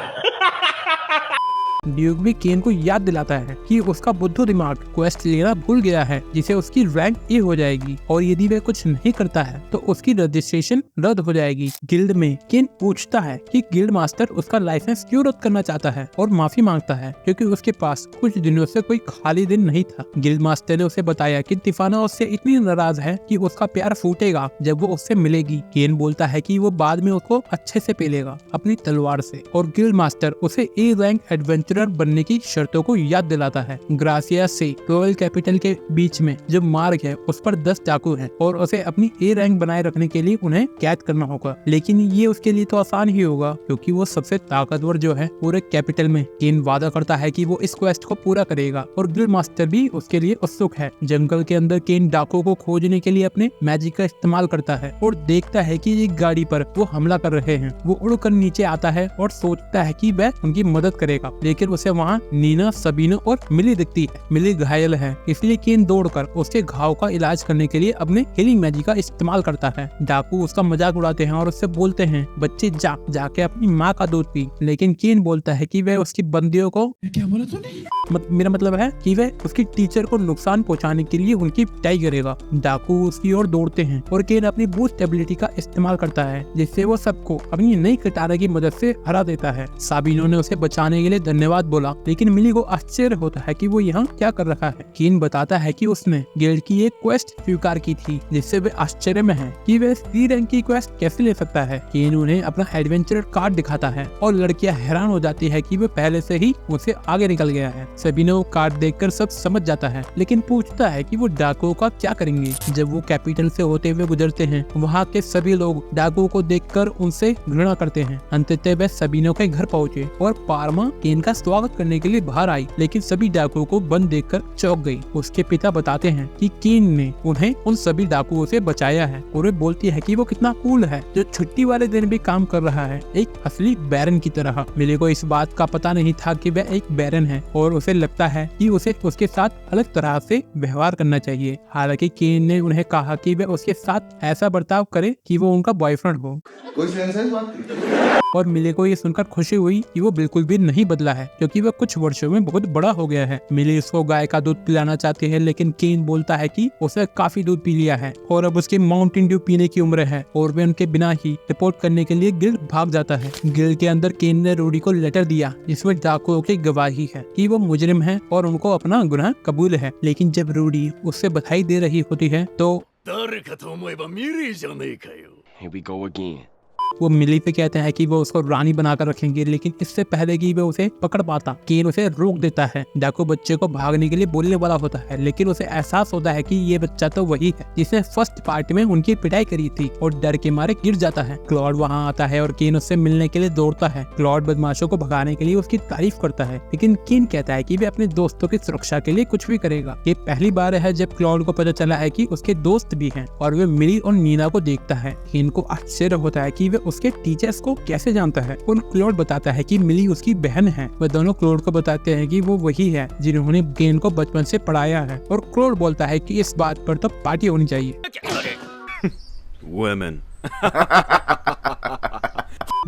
ड्यूक भी केन को याद दिलाता है कि उसका बुद्धू दिमाग क्वेस्ट लेना भूल गया है, जिसे उसकी रैंक ए हो जाएगी और यदि वह कुछ नहीं करता है तो उसकी रजिस्ट्रेशन रद्द हो जाएगी। गिल्ड में केन पूछता है कि गिल्ड मास्टर उसका लाइसेंस क्यों रद्द करना चाहता है और माफी मांगता है क्योंकि उसके पास कुछ दिनों से कोई खाली दिन नहीं था। गिल्ड मास्टर ने उसे बताया कि तिफाना उससे इतनी नाराज है कि उसका प्यार फूटेगा जब वो उससे मिलेगी। केन बोलता है कि वो बाद में उसको अच्छे से पेलेगा अपनी तलवार से, और गिल्ड मास्टर उसे ए रैंक एडवेंचर एडवेंचरर बनने की शर्तों को याद दिलाता है। ग्रासिया से रॉयल कैपिटल के बीच में जो मार्ग है उस पर 10 डाकू हैं और उसे अपनी ए रैंक बनाए रखने के लिए उन्हें कैद करना होगा। लेकिन ये उसके लिए तो आसान ही होगा क्योंकि वो सबसे ताकतवर जो है पूरे कैपिटल में। केन वादा करता है कि वो इस क्वेस्ट को पूरा करेगा और गिल्ड मास्टर भी उसके लिए उत्सुक है। जंगल के अंदर केन डाकू को खोजने के लिए अपने मैजिक का इस्तेमाल करता है और देखता है कि एक गाड़ी पर वो हमला कर रहे हैं। वो उड़कर नीचे आता है और सोचता है कि वह उनकी मदद करेगा, लेकिन उसे वहाँ नीना, सबीना और मिली दिखती है। मिली घायल है, इसलिए केन दौड़कर उसके घाव का इलाज करने के लिए अपने हीलिंग मैजिक का इस्तेमाल करता है। डाकू उसका मजाक उड़ाते हैं और उससे बोलते हैं, बच्चे जाके अपनी माँ का दूध पी। लेकिन केन बोलता है कि वह उसकी बंदियों को क्या बोला तूने? मेरा मतलब है कि वह उसकी टीचर को नुकसान पहुंचाने के लिए उनकी पिटाई करेगा। डाकू उसकी ओर दौड़ते हैं और केन अपनी बूस्ट एबिलिटी का इस्तेमाल करता है जिससे वो सबको अपनी नई कटारा की मदद से हरा देता है। साबिनो ने उसे बचाने के लिए धन्यवाद बोला, लेकिन मिली को आश्चर्य होता है कि वो यहाँ क्या कर रहा है। केन बताता है कि उसने गिल्ड की एक क्वेस्ट स्वीकार की थी जिससे वे आश्चर्य में है कि वह सी रैंक की क्वेस्ट कैसे ले सकता है। केन उन्हें अपना एडवेंचर कार्ड दिखाता है और लड़कियां हैरान हो जाती है कि वह पहले से ही उनसे आगे निकल गया है। सबीनो कार्ड देखकर सब समझ जाता है, लेकिन पूछता है कि वो डाकुओं का क्या करेंगे। जब वो कैपिटल से होते हुए गुजरते हैं, वहाँ के सभी लोग डाकुओं को देखकर उनसे घृणा करते हैं। अंततः वे सबीनो के घर पहुँचे और पारमा केन का स्वागत करने के लिए बाहर आई, लेकिन सभी डाकुओं को बंद देखकर चौंक गई। उसके पिता बताते हैं कि केन ने उन्हें उन सभी डाकुओं से बचाया है और वे बोलती है कि वो कितना कूल है जो छुट्टी वाले दिन भी काम कर रहा है, एक असली बैरन की तरह। मिली को इस बात का पता नहीं था कि वह एक बैरन है और उसे लगता है कि उसे उसके साथ अलग तरह से व्यवहार करना चाहिए। हालांकि केन ने उन्हें कहा कि वह उसके साथ ऐसा बर्ताव करे कि वो उनका बॉयफ्रेंड हो। कोई सेंस है इस बात की? और मिली को ये सुनकर खुशी हुई कि वो बिल्कुल भी नहीं बदला है क्योंकि वह कुछ वर्षों में बहुत बड़ा हो गया है। मिली उसको गाय का दूध पिलाना चाहती है, लेकिन केन बोलता है कि उसे काफी दूध पी लिया है और अब उसकी माउंटेन ड्यू पीने की उम्र है और वे उनके बिना ही रिपोर्ट करने के लिए गिल्ड भाग जाता है। गिल्ड के अंदर केन ने रूडी को लेटर दिया जिसमें डाकुओं की गवाही है कि वो मुजरिम है और उनको अपना गुनाह कबूल है। लेकिन जब रूडी उससे बधाई दे रही होती है तो Here we go again. वो मिली पे कहते हैं कि वो उसको रानी बनाकर रखेंगे, लेकिन इससे पहले कि वो उसे पकड़ पाता केन उसे रोक देता है। डाकू बच्चे को भागने के लिए बोलने वाला होता है, लेकिन उसे एहसास होता है कि ये बच्चा तो वही है जिसने फर्स्ट पार्ट में उनकी पिटाई करी थी और डर के मारे गिर जाता है। क्लॉड वहाँ आता है और केन उससे मिलने के लिए दौड़ता है। क्लॉड बदमाशों को भगाने के लिए उसकी तारीफ करता है, लेकिन केन कहता है कि वे अपने दोस्तों की सुरक्षा के लिए कुछ भी करेगा। ये पहली बार है जब क्लॉड को पता चला है कि उसके दोस्त भी हैं और वे मिली और नीना को देखता है। केन को आश्चर्य होता है कि वे उसके टीचर्स को कैसे जानता है और क्लॉड बताता है कि मिली उसकी बहन है। वे दोनों क्लॉड को बताते हैं कि वो वही है जिन्होंने केन को बचपन से पढ़ाया है और क्लॉड बोलता है कि इस बात पर तो पार्टी होनी चाहिए। Women.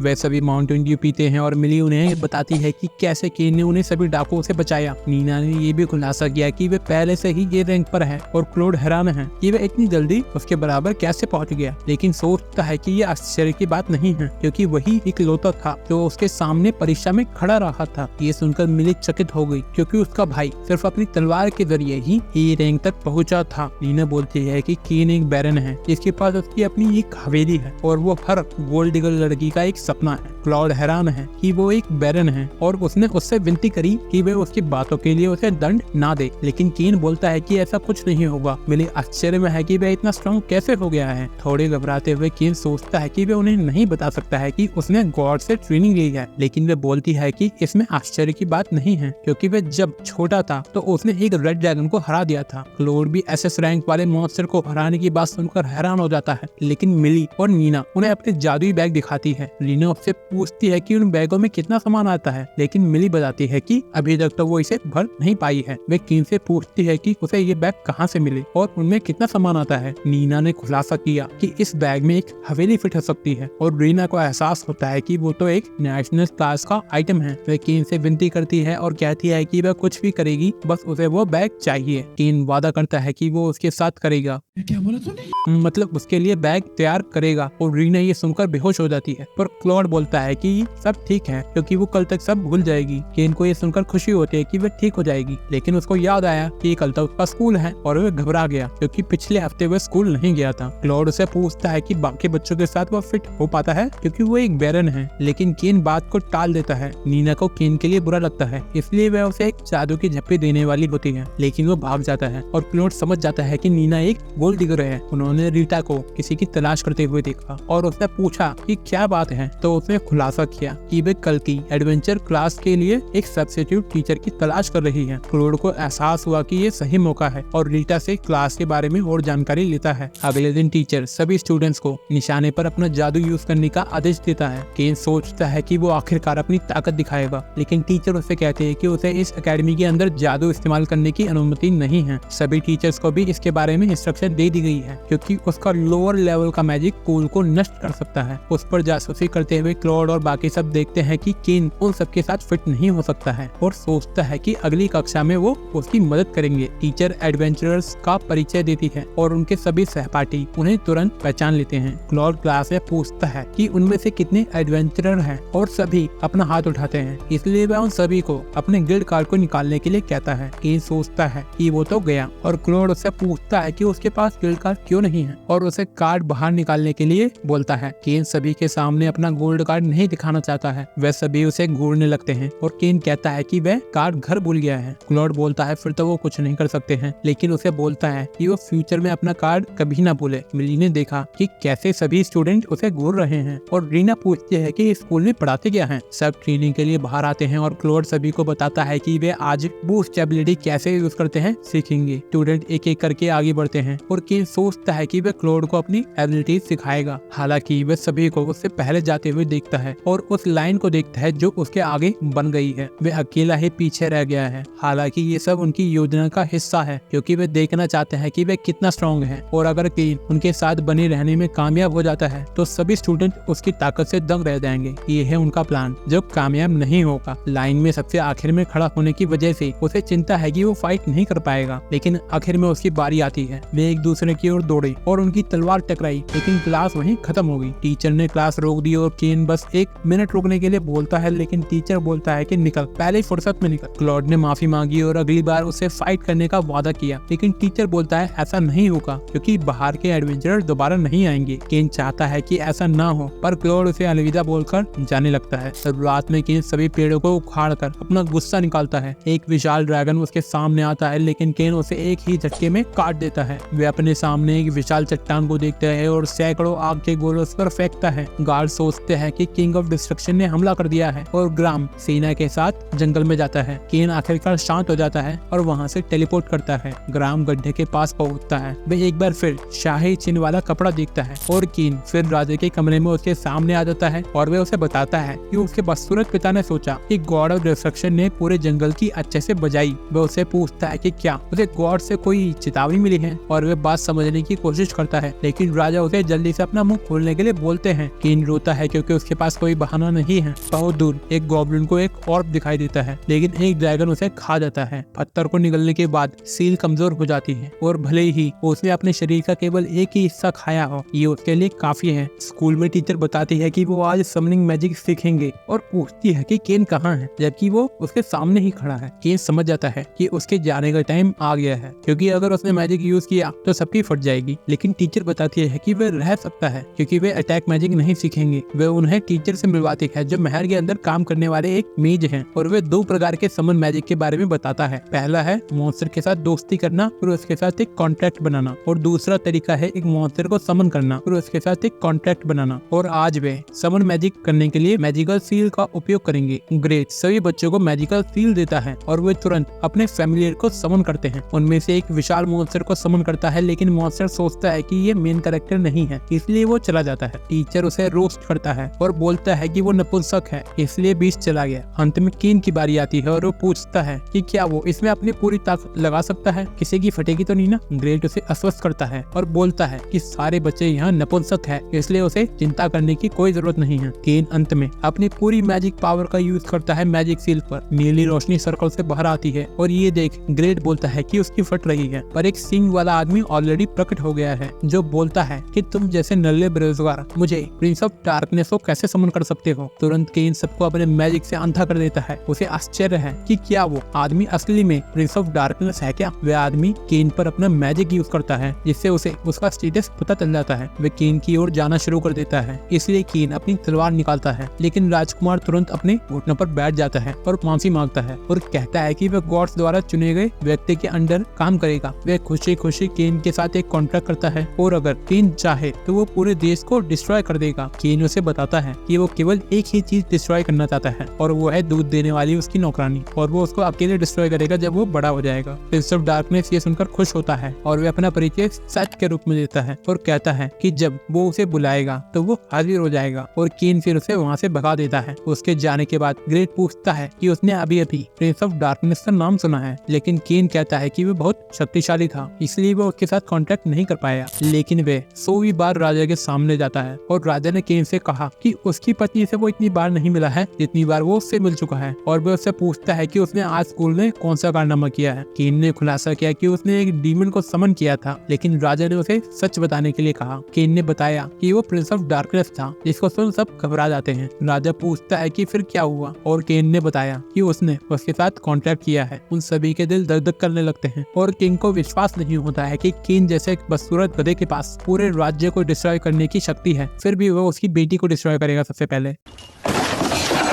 वे सभी माउंटेन ड्यू पीते हैं और मिली उन्हें बताती है कि कैसे केन ने उन्हें सभी डाकुओं से बचाया। नीना ने ये भी खुलासा किया कि वे पहले से ही ये रैंक पर है और क्लॉड हैरान है कि वे इतनी जल्दी उसके बराबर कैसे पहुंच गया, लेकिन सोचता है कि ये आश्चर्य की बात नहीं है क्योंकि वही इकलौता था जो उसके सामने परीक्षा में खड़ा रहा था। ये सुनकर मिली चकित हो गई क्योंकि उसका भाई सिर्फ अपनी तलवार के जरिए ही ये रैंक तक पहुँचा था। नीना बोलती है कि केन एक बैरन है जिसके पास उसकी अपनी एक हवेली है और वो हर गोल्ड डिगर लड़की का एक सपना है। क्लॉड हैरान है कि वो एक बैरन है और उसने उससे विनती करी कि वे उसकी बातों के लिए उसे दंड ना दे, लेकिन केन बोलता है कि ऐसा कुछ नहीं होगा। मिली आश्चर्य में है कि वह इतना स्ट्रॉन्ग कैसे हो गया है। थोड़े घबराते हुए केन सोचता है कि वे उन्हें नहीं बता सकता है कि उसने गॉड से ट्रेनिंग ली है, लेकिन वे बोलती है कि इसमें आश्चर्य की बात नहीं है क्योंकि वे जब छोटा था तो उसने एक रेड ड्रैगन को हरा दिया था। क्लॉड भी एसएस रैंक वाले मॉन्स्टर को हराने की बात सुनकर हैरान हो जाता है, लेकिन मिली और नीना उन्हें अपने जादुई बैग दिखाती है। नीना उससे पूछती है कि उन बैगों में कितना सामान आता है, लेकिन मिली बताती है कि अभी तक तो वो इसे भर नहीं पाई है। वे केन से पूछती है कि उसे ये बैग कहाँ से मिले और उनमें कितना सामान आता है। नीना ने खुलासा किया कि इस बैग में एक हवेली फिट हो सकती है और रीना को एहसास होता है कि वो तो एक नेशनल क्लास का आइटम है। वे केन से विनती करती है और कहती है कि वह कुछ भी करेगी, बस उसे वो बैग चाहिए। केन वादा करता है कि वो उसके साथ करेगा, क्या बोला तूने? मतलब उसके लिए बैग तैयार करेगा और रीना ये सुनकर बेहोश हो जाती है। पर क्लॉड बोलता है कि सब ठीक है क्योंकि वो कल तक सब भूल जाएगी। केन को ये सुनकर खुशी होती है कि वह ठीक हो जाएगी, लेकिन उसको याद आया कि कल तक उसका स्कूल है और वह घबरा गया क्योंकि पिछले हफ्ते वह स्कूल नहीं गया था। क्लॉड उसे पूछता है कि बाकी बच्चों के साथ वह फिट हो पाता है क्योंकि वो एक बैरन है, लेकिन केन बात को टाल देता है। नीना को केन के लिए बुरा लगता है, इसलिए वह उसे एक जादू की झप्पी देने वाली होती है, लेकिन वो भाग जाता है और क्लॉड समझ जाता है कि नीना एक गोल्ड डिगर है। उन्होंने रीटा को किसी की तलाश करते हुए देखा और उसने पूछा कि क्या बात है, तो उसने खुलासा किया कि वे कल की एडवेंचर क्लास के लिए एक सब्स्टिट्यूट टीचर की तलाश कर रही है। क्लॉड को एहसास हुआ कि ये सही मौका है और रीटा से क्लास के बारे में और जानकारी लेता है। अगले दिन टीचर सभी स्टूडेंट्स को निशाने पर अपना जादू यूज करने का आदेश देता है। केन सोचता है कि वो आखिरकार अपनी ताकत दिखाएगा, लेकिन टीचर उसे कहते हैं कि उसे इस एकेडमी के अंदर जादू इस्तेमाल करने की अनुमति नहीं है। सभी टीचर्स को भी इसके बारे में इंस्ट्रक्शन दे दी गई है क्योंकि उसका लोअर लेवल का मैजिक स्कूल को नष्ट कर सकता है। उस पर जासूसी करते हुए क्लॉड और बाकी सब देखते हैं कि केन उन सबके साथ फिट नहीं हो सकता है और सोचता है कि अगली कक्षा में वो उसकी मदद करेंगे। टीचर एडवेंचरर्स का परिचय देती है और उनके सभी सहपाठी उन्हें तुरंत पहचान लेते हैं। क्लॉड क्लास में पूछता है कि उनमें से कितने एडवेंचरर हैं और सभी अपना हाथ उठाते हैं, इसलिए वह उन सभी को अपने गिल्ड कार्ड को निकालने के लिए कहता है। केन सोचता है कि वो तो गया और क्लॉड उससे पूछता है कि उसके पास गिल्ड कार्ड क्यों नहीं है और उसे कार्ड बाहर निकालने के लिए बोलता है। केन सभी के सामने अपना गोल्ड कार्ड नहीं दिखाना चाहता है। वह सभी उसे घूरने लगते हैं और केन कहता है कि वह कार्ड घर भूल गया है। क्लॉड बोलता है फिर तो वो कुछ नहीं कर सकते हैं, लेकिन उसे बोलता है कि वो फ्यूचर में अपना कार्ड कभी ना भूले। मिली ने देखा कि कैसे सभी स्टूडेंट उसे घूर रहे हैं और रीना पूछती है कि स्कूल में पढ़ाते क्या हैं। सब ट्रेनिंग के लिए बाहर आते हैं और क्लॉड सभी को बताता है कि वे आज बूस्ट एबिलिटी कैसे यूज करते हैं सीखेंगे। स्टूडेंट एक एक करके आगे बढ़ते हैं और केन सोचता है कि वह क्लॉड को अपनी एबिलिटी सिखाएगा। हालांकि वह सभी को उससे पहले जाते हुए देखता है और उस लाइन को देखता है जो उसके आगे बन गई है। वह अकेला ही पीछे रह गया है। हालांकि ये सब उनकी योजना का हिस्सा है क्योंकि वे देखना चाहते हैं कि वे कितना स्ट्रॉन्ग है और अगर केन उनके साथ बने रहने में कामयाब हो जाता है तो सभी स्टूडेंट उसकी ताकत से दंग रह जाएंगे। ये है उनका प्लान जो कामयाब नहीं होगा। लाइन में सबसे आखिर में खड़ा होने की वजह से उसे चिंता है कि वो फाइट नहीं कर पाएगा, लेकिन आखिर में उसकी बारी आती है। वे एक दूसरे की ओर दौड़े और उनकी तलवार टकराई, लेकिन क्लास वहीं खत्म हो गई। टीचर ने क्लास रोक दी और केन बस 1 मिनट रुकने के लिए बोलता है, लेकिन टीचर बोलता है कि निकल, पहले फुर्सत में निकल। क्लॉड ने माफी मांगी और अगली बार उसे फाइट करने का वादा किया, लेकिन टीचर बोलता है ऐसा नहीं होगा क्योंकि बाहर के एडवेंचरर दोबारा नहीं आएंगे। केन चाहता है कि ऐसा ना हो, पर क्लॉड उसे अलविदा बोलकर जाने लगता है। रात में केन सभी पेड़ों को उखाड़ कर अपना गुस्सा निकालता है। एक विशाल ड्रैगन उसके सामने आता है, लेकिन केन उसे एक ही झटके में काट देता है। वे अपने सामने एक विशाल चट्टान को देखते हैं और सैकड़ों आग के गोले उस पर फेंकता है। गार्ड सोचते हैं कि किंग ऑफ डिस्ट्रक्शन ने हमला कर दिया है और ग्राम सेना के साथ जंगल में जाता है। केन आखिरकार शांत हो जाता है और वहाँ से टेलीपोर्ट करता है। ग्राम गड्ढे के पास पहुँचता है। वे एक बार फिर शाही चिन्ह वाला कपड़ा देखता है और केन फिर राजा के कमरे में उसके सामने आ जाता है और वे उसे बताता है कि उसके बदसूरत पिता ने सोचा कि गॉड ऑफ डिस्ट्रक्शन ने पूरे जंगल की अच्छे से बजाई। वह उसे पूछता है कि क्या उसे गॉड से कोई चेतावनी मिली है और वे बात समझने की कोशिश करता है, लेकिन राजा उसे जल्दी से अपना मुंह खोलने के लिए बोलते हैं। केन रोता है क्योंकि उसके पास कोई बहाना नहीं है। बहुत दूर एक गॉब्लिन को एक ऑर्ब दिखाई देता है, लेकिन एक ड्रैगन उसे खा जाता है। पत्थर को निगलने के बाद सील कमजोर हो जाती है और भले ही उसने अपने शरीर का केवल एक ही हिस्सा खाया हो, ये उसके लिए काफी है। स्कूल में टीचर बताती है कि वो आज समनिंग मैजिक सीखेंगे और पूछती है कि केन कहाँ है, जबकि वो उसके सामने ही खड़ा है। केन समझ जाता है कि उसके जाने का टाइम आ गया है क्योंकि अगर उसने मैजिक यूज किया तो सबकी फट जाएगी, लेकिन टीचर बताती है कि वह रह सकता है क्योंकि वे अटैक मैजिक नहीं सीखेंगे। वे उन्हें टीचर से मिलवाती है जो महल के अंदर काम करने वाले एक मेज हैं और वे 2 प्रकार के समन मैजिक के बारे में बताता है। पहला है मॉन्स्टर के साथ दोस्ती करना और उसके साथ एक कॉन्ट्रैक्ट बनाना, और दूसरा तरीका है एक मॉन्स्टर को समन करना और उसके साथ एक कॉन्ट्रैक्ट बनाना। और आज वे समन मैजिक करने के लिए मैजिकल सील का उपयोग करेंगे। ग्रेट सभी बच्चों को मैजिकल सील देता है और वे तुरंत अपने फैमिलियर को समन करते हैं। उनमें से एक विशाल मॉन्स्टर को समन करता है, लेकिन मॉन्स्टर सोचता है कि ये मेन कैरेक्टर नहीं है, इसलिए वो चला जाता है। टीचर उसे रोस्ट करता है और बोलता है कि वो नपुंसक है, इसलिए बीच चला गया। अंत में केन की बारी आती है और वो पूछता है कि क्या वो इसमें अपनी पूरी ताकत लगा सकता है, किसी की फटेगी तो नहीं ना। ग्रेट उसे आश्वस्त करता है और बोलता है कि सारे बच्चे यहाँ नपुंसक है, इसलिए उसे चिंता करने की कोई जरूरत नहीं है। केन अंत में अपनी पूरी मैजिक पावर का यूज करता है मैजिक सील पर। नीली रोशनी सर्कल से बाहर आती है और ये देख ग्रेट बोलता है कि उसकी फट रही है, पर एक सिंग वाला आदमी ऑलरेडी प्रकट हो गया है जो बोलता है कि तुम जैसे नल्ले बेरोजगार मुझे प्रिंस ऑफ डार्कनेस को कैसे समन कर सकते हो। तुरंत केन सबको अपने मैजिक से अंधा कर देता है। उसे आश्चर्य है कि क्या वो आदमी असली में प्रिंस ऑफ डार्कनेस है क्या। वह आदमी केन पर अपना मैजिक यूज करता है जिससे उसे उसका स्टेटस पता चल जाता है। वह केन की ओर जाना शुरू कर देता है, इसलिए केन अपनी तलवार निकालता है, लेकिन राजकुमार तुरंत अपने घुटनों पर बैठ जाता है और माफी मांगता है और कहता है कि वह गॉड्स द्वारा चुने गए व्यक्ति के अंडर काम करेगा। वह खुशी खुशी केन के साथ एक कॉन्ट्रैक्ट करता है और अगर केन चाहे तो वो पूरे देश को डिस्ट्रॉय कर देगा। केन उसे बताता है कि वो केवल एक ही चीज डिस्ट्रॉय करना चाहता है और वो है दूध देने वाली उसकी नौकरानी, और वो उसको अकेले डिस्ट्रॉय करेगा जब वो बड़ा हो जाएगा। प्रिंस ऑफ डार्कनेस ये सुनकर खुश होता है और वह अपना परिचय सच के रूप में देता है और कहता है कि जब वो उसे बुलाएगा तो वो हाजिर हो जाएगा, और केन फिर उसे वहाँ से भगा देता है। उसके जाने के बाद ग्रेट पूछता है कि उसने अभी अभी प्रिंस ऑफ डार्कनेस का नाम सुना है, लेकिन केन कहता है कि वो बहुत शक्तिशाली था, इसलिए वो उसके साथ कॉन्टेक्ट नहीं कर पाया। लेकिन वे 100वीं बार राजा के सामने जाता है और राजा ने केन से कहा कि उसकी पत्नी से वो इतनी बार नहीं मिला है जितनी बार वो उससे मिल चुका है, और वह उससे पूछता है कि उसने आज स्कूल में कौन सा कारनामा किया है। केन ने खुलासा किया कि उसने एक डीमन को समन किया था, लेकिन राजा ने उसे सच बताने के लिए कहा। केन ने बताया कि वो प्रिंस ऑफ डार्कनेस था, जिसको सुन सब घबरा जाते हैं। राजा पूछता है कि फिर क्या हुआ, और केन ने बताया कि उसने उसके साथ कॉन्ट्रैक्ट किया है। उन सभी के दिल दर्द करने लगते हैं और किंग को विश्वास नहीं होता है कि केन जैसे एक बदसूरत गधे के पास पूरे राज्य को डिस्ट्रॉय करने की शक्ति है, फिर भी वो उसकी बेटी को डिस्ट्रॉय करेगा सबसे पहले।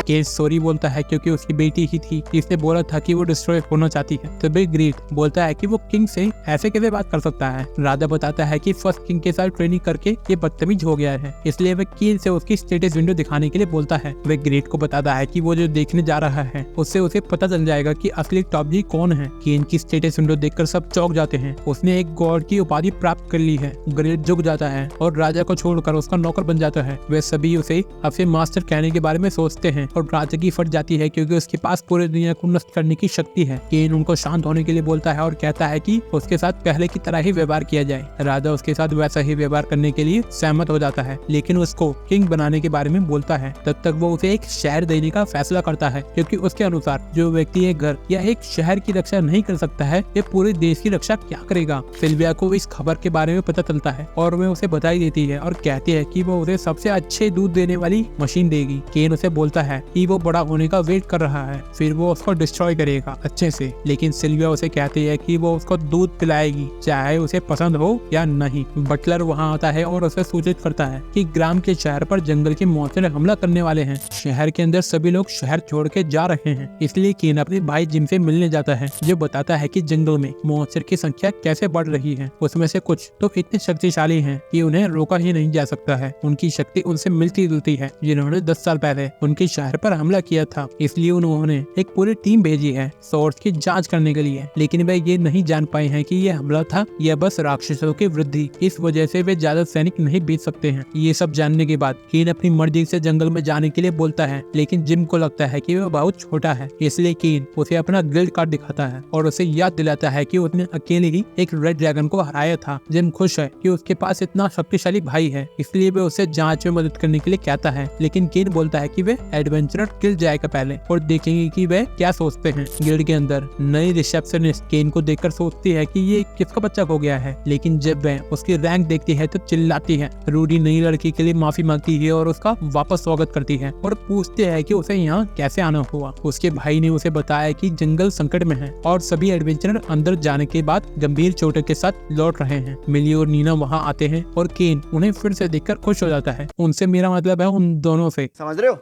केन सॉरी बोलता है क्योंकि उसकी बेटी ही थी जिसने बोला था कि वो डिस्ट्रॉय होना चाहती है। तो बिग ग्रेट बोलता है कि वो किंग से ऐसे कैसे बात कर सकता है। राजा बताता है कि फर्स्ट किंग के साथ ट्रेनिंग करके ये बदतमीज हो गया है, इसलिए वह केन से उसकी स्टेटस विंडो दिखाने के लिए बोलता है। वह ग्रेट को बताता है कि वो जो देखने जा रहा है उससे उसे पता चल जाएगा कि असली टॉप जी कौन है। केन की स्टेटस विंडो देखकर सब चौंक जाते हैं। उसने एक गॉड की उपाधि प्राप्त कर ली है। ग्रेट झुक जाता है और राजा को छोड़कर उसका नौकर बन जाता है। वे सभी उसे अपने मास्टर कहने के बारे में सोचते हैं और राजा की फट जाती है क्योंकि उसके पास पूरी दुनिया को नष्ट करने की शक्ति है। केन उनको शांत होने के लिए बोलता है और कहता है कि उसके साथ पहले की तरह ही व्यवहार किया जाए। राजा उसके साथ वैसा ही व्यवहार करने के लिए सहमत हो जाता है, लेकिन उसको किंग बनाने के बारे में बोलता है। तब तक वो उसे एक शहर देने का फैसला करता है, क्योंकि उसके अनुसार जो व्यक्ति एक घर या एक शहर की रक्षा नहीं कर सकता है, ये पूरे देश की रक्षा क्या करेगा। सिल्विया को इस खबर के बारे में पता चलता है और वह उसे बधाई देती है और कहती है कि वो उसे सबसे अच्छे दूध देने वाली मशीन देगी। केन उसे बोलता है कि वो बड़ा होने का वेट कर रहा है, फिर वो उसको डिस्ट्रॉय करेगा अच्छे से, लेकिन सिल्विया उसे कहती है कि वो उसको दूध पिलाएगी चाहे उसे पसंद हो या नहीं। बटलर वहाँ आता है और उसे सूचित करता है कि ग्राम के शहर पर जंगल के मॉन्स्टर हमला करने वाले हैं। शहर के अंदर सभी लोग शहर छोड़ के जा रहे हैं, इसलिए केन अपने भाई जिम से मिलने जाता है, जो बताता है कि जंगल में मॉन्स्टर की संख्या कैसे बढ़ रही है। उसमें से कुछ तो इतने शक्तिशाली हैं कि उन्हें रोका ही नहीं जा सकता है। उनकी शक्ति उनसे मिलती जुलती है, जिन्होंने 10 साल पहले उनके शहर पर हमला किया था, इसलिए उन्होंने एक पूरी टीम भेजी है सोर्स की जांच करने के लिए। लेकिन वे ये नहीं जान पाए हैं कि ये हमला था या बस राक्षसों की वृद्धि, इस वजह से वे ज्यादा सैनिक नहीं भेज सकते हैं। ये सब जानने के बाद केन अपनी मर्जी से जंगल में जाने के लिए बोलता है, लेकिन जिम को लगता है कि वह बहुत छोटा है, इसलिए केन उसे अपना गिल्ड कार्ड दिखाता है और उसे याद दिलाता है कि उसने अकेले ही एक रेड ड्रैगन को हराया था। जिम खुश है कि उसके पास इतना शक्तिशाली भाई है, इसलिए वे उसे जांच में मदद करने के लिए कहता है, लेकिन केन बोलता है कि वे एडवेंचरर गिल्ड जाएगा पहले और देखेंगे कि वे क्या सोचते हैं। गिल्ड के अंदर नई रिसेप्शनिस्ट केन को देखकर सोचती है कि ये किसका बच्चा खो गया है, लेकिन जब वह उसकी रैंक देखती है तो चिल्लाती है। रूडी नई लड़की के लिए माफी मांगती है और उसका वापस स्वागत करती है और पूछती है कि उसे यहाँ कैसे आना हुआ। उसके भाई ने उसे बताया कि जंगल संकट में है और सभी एडवेंचरर अंदर जाने के बाद गंभीर चोटों के साथ लौट रहे हैं। मिली और नीना वहाँ आते हैं और केन उन्हें फिर से देखकर खुश हो जाता है। उनसे मेरा मतलब है उन दोनों से। समझ रहे हो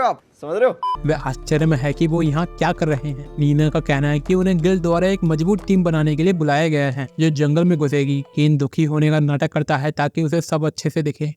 आप समझ रहे हो। वे आश्चर्य में है कि वो यहाँ क्या कर रहे हैं। नीना का कहना है कि उन्हें गिल्ड द्वारा एक मजबूत टीम बनाने के लिए बुलाया गया है जो जंगल में घुसेगी। केन दुखी होने का नाटक करता है ताकि उसे सब अच्छे से दिखे।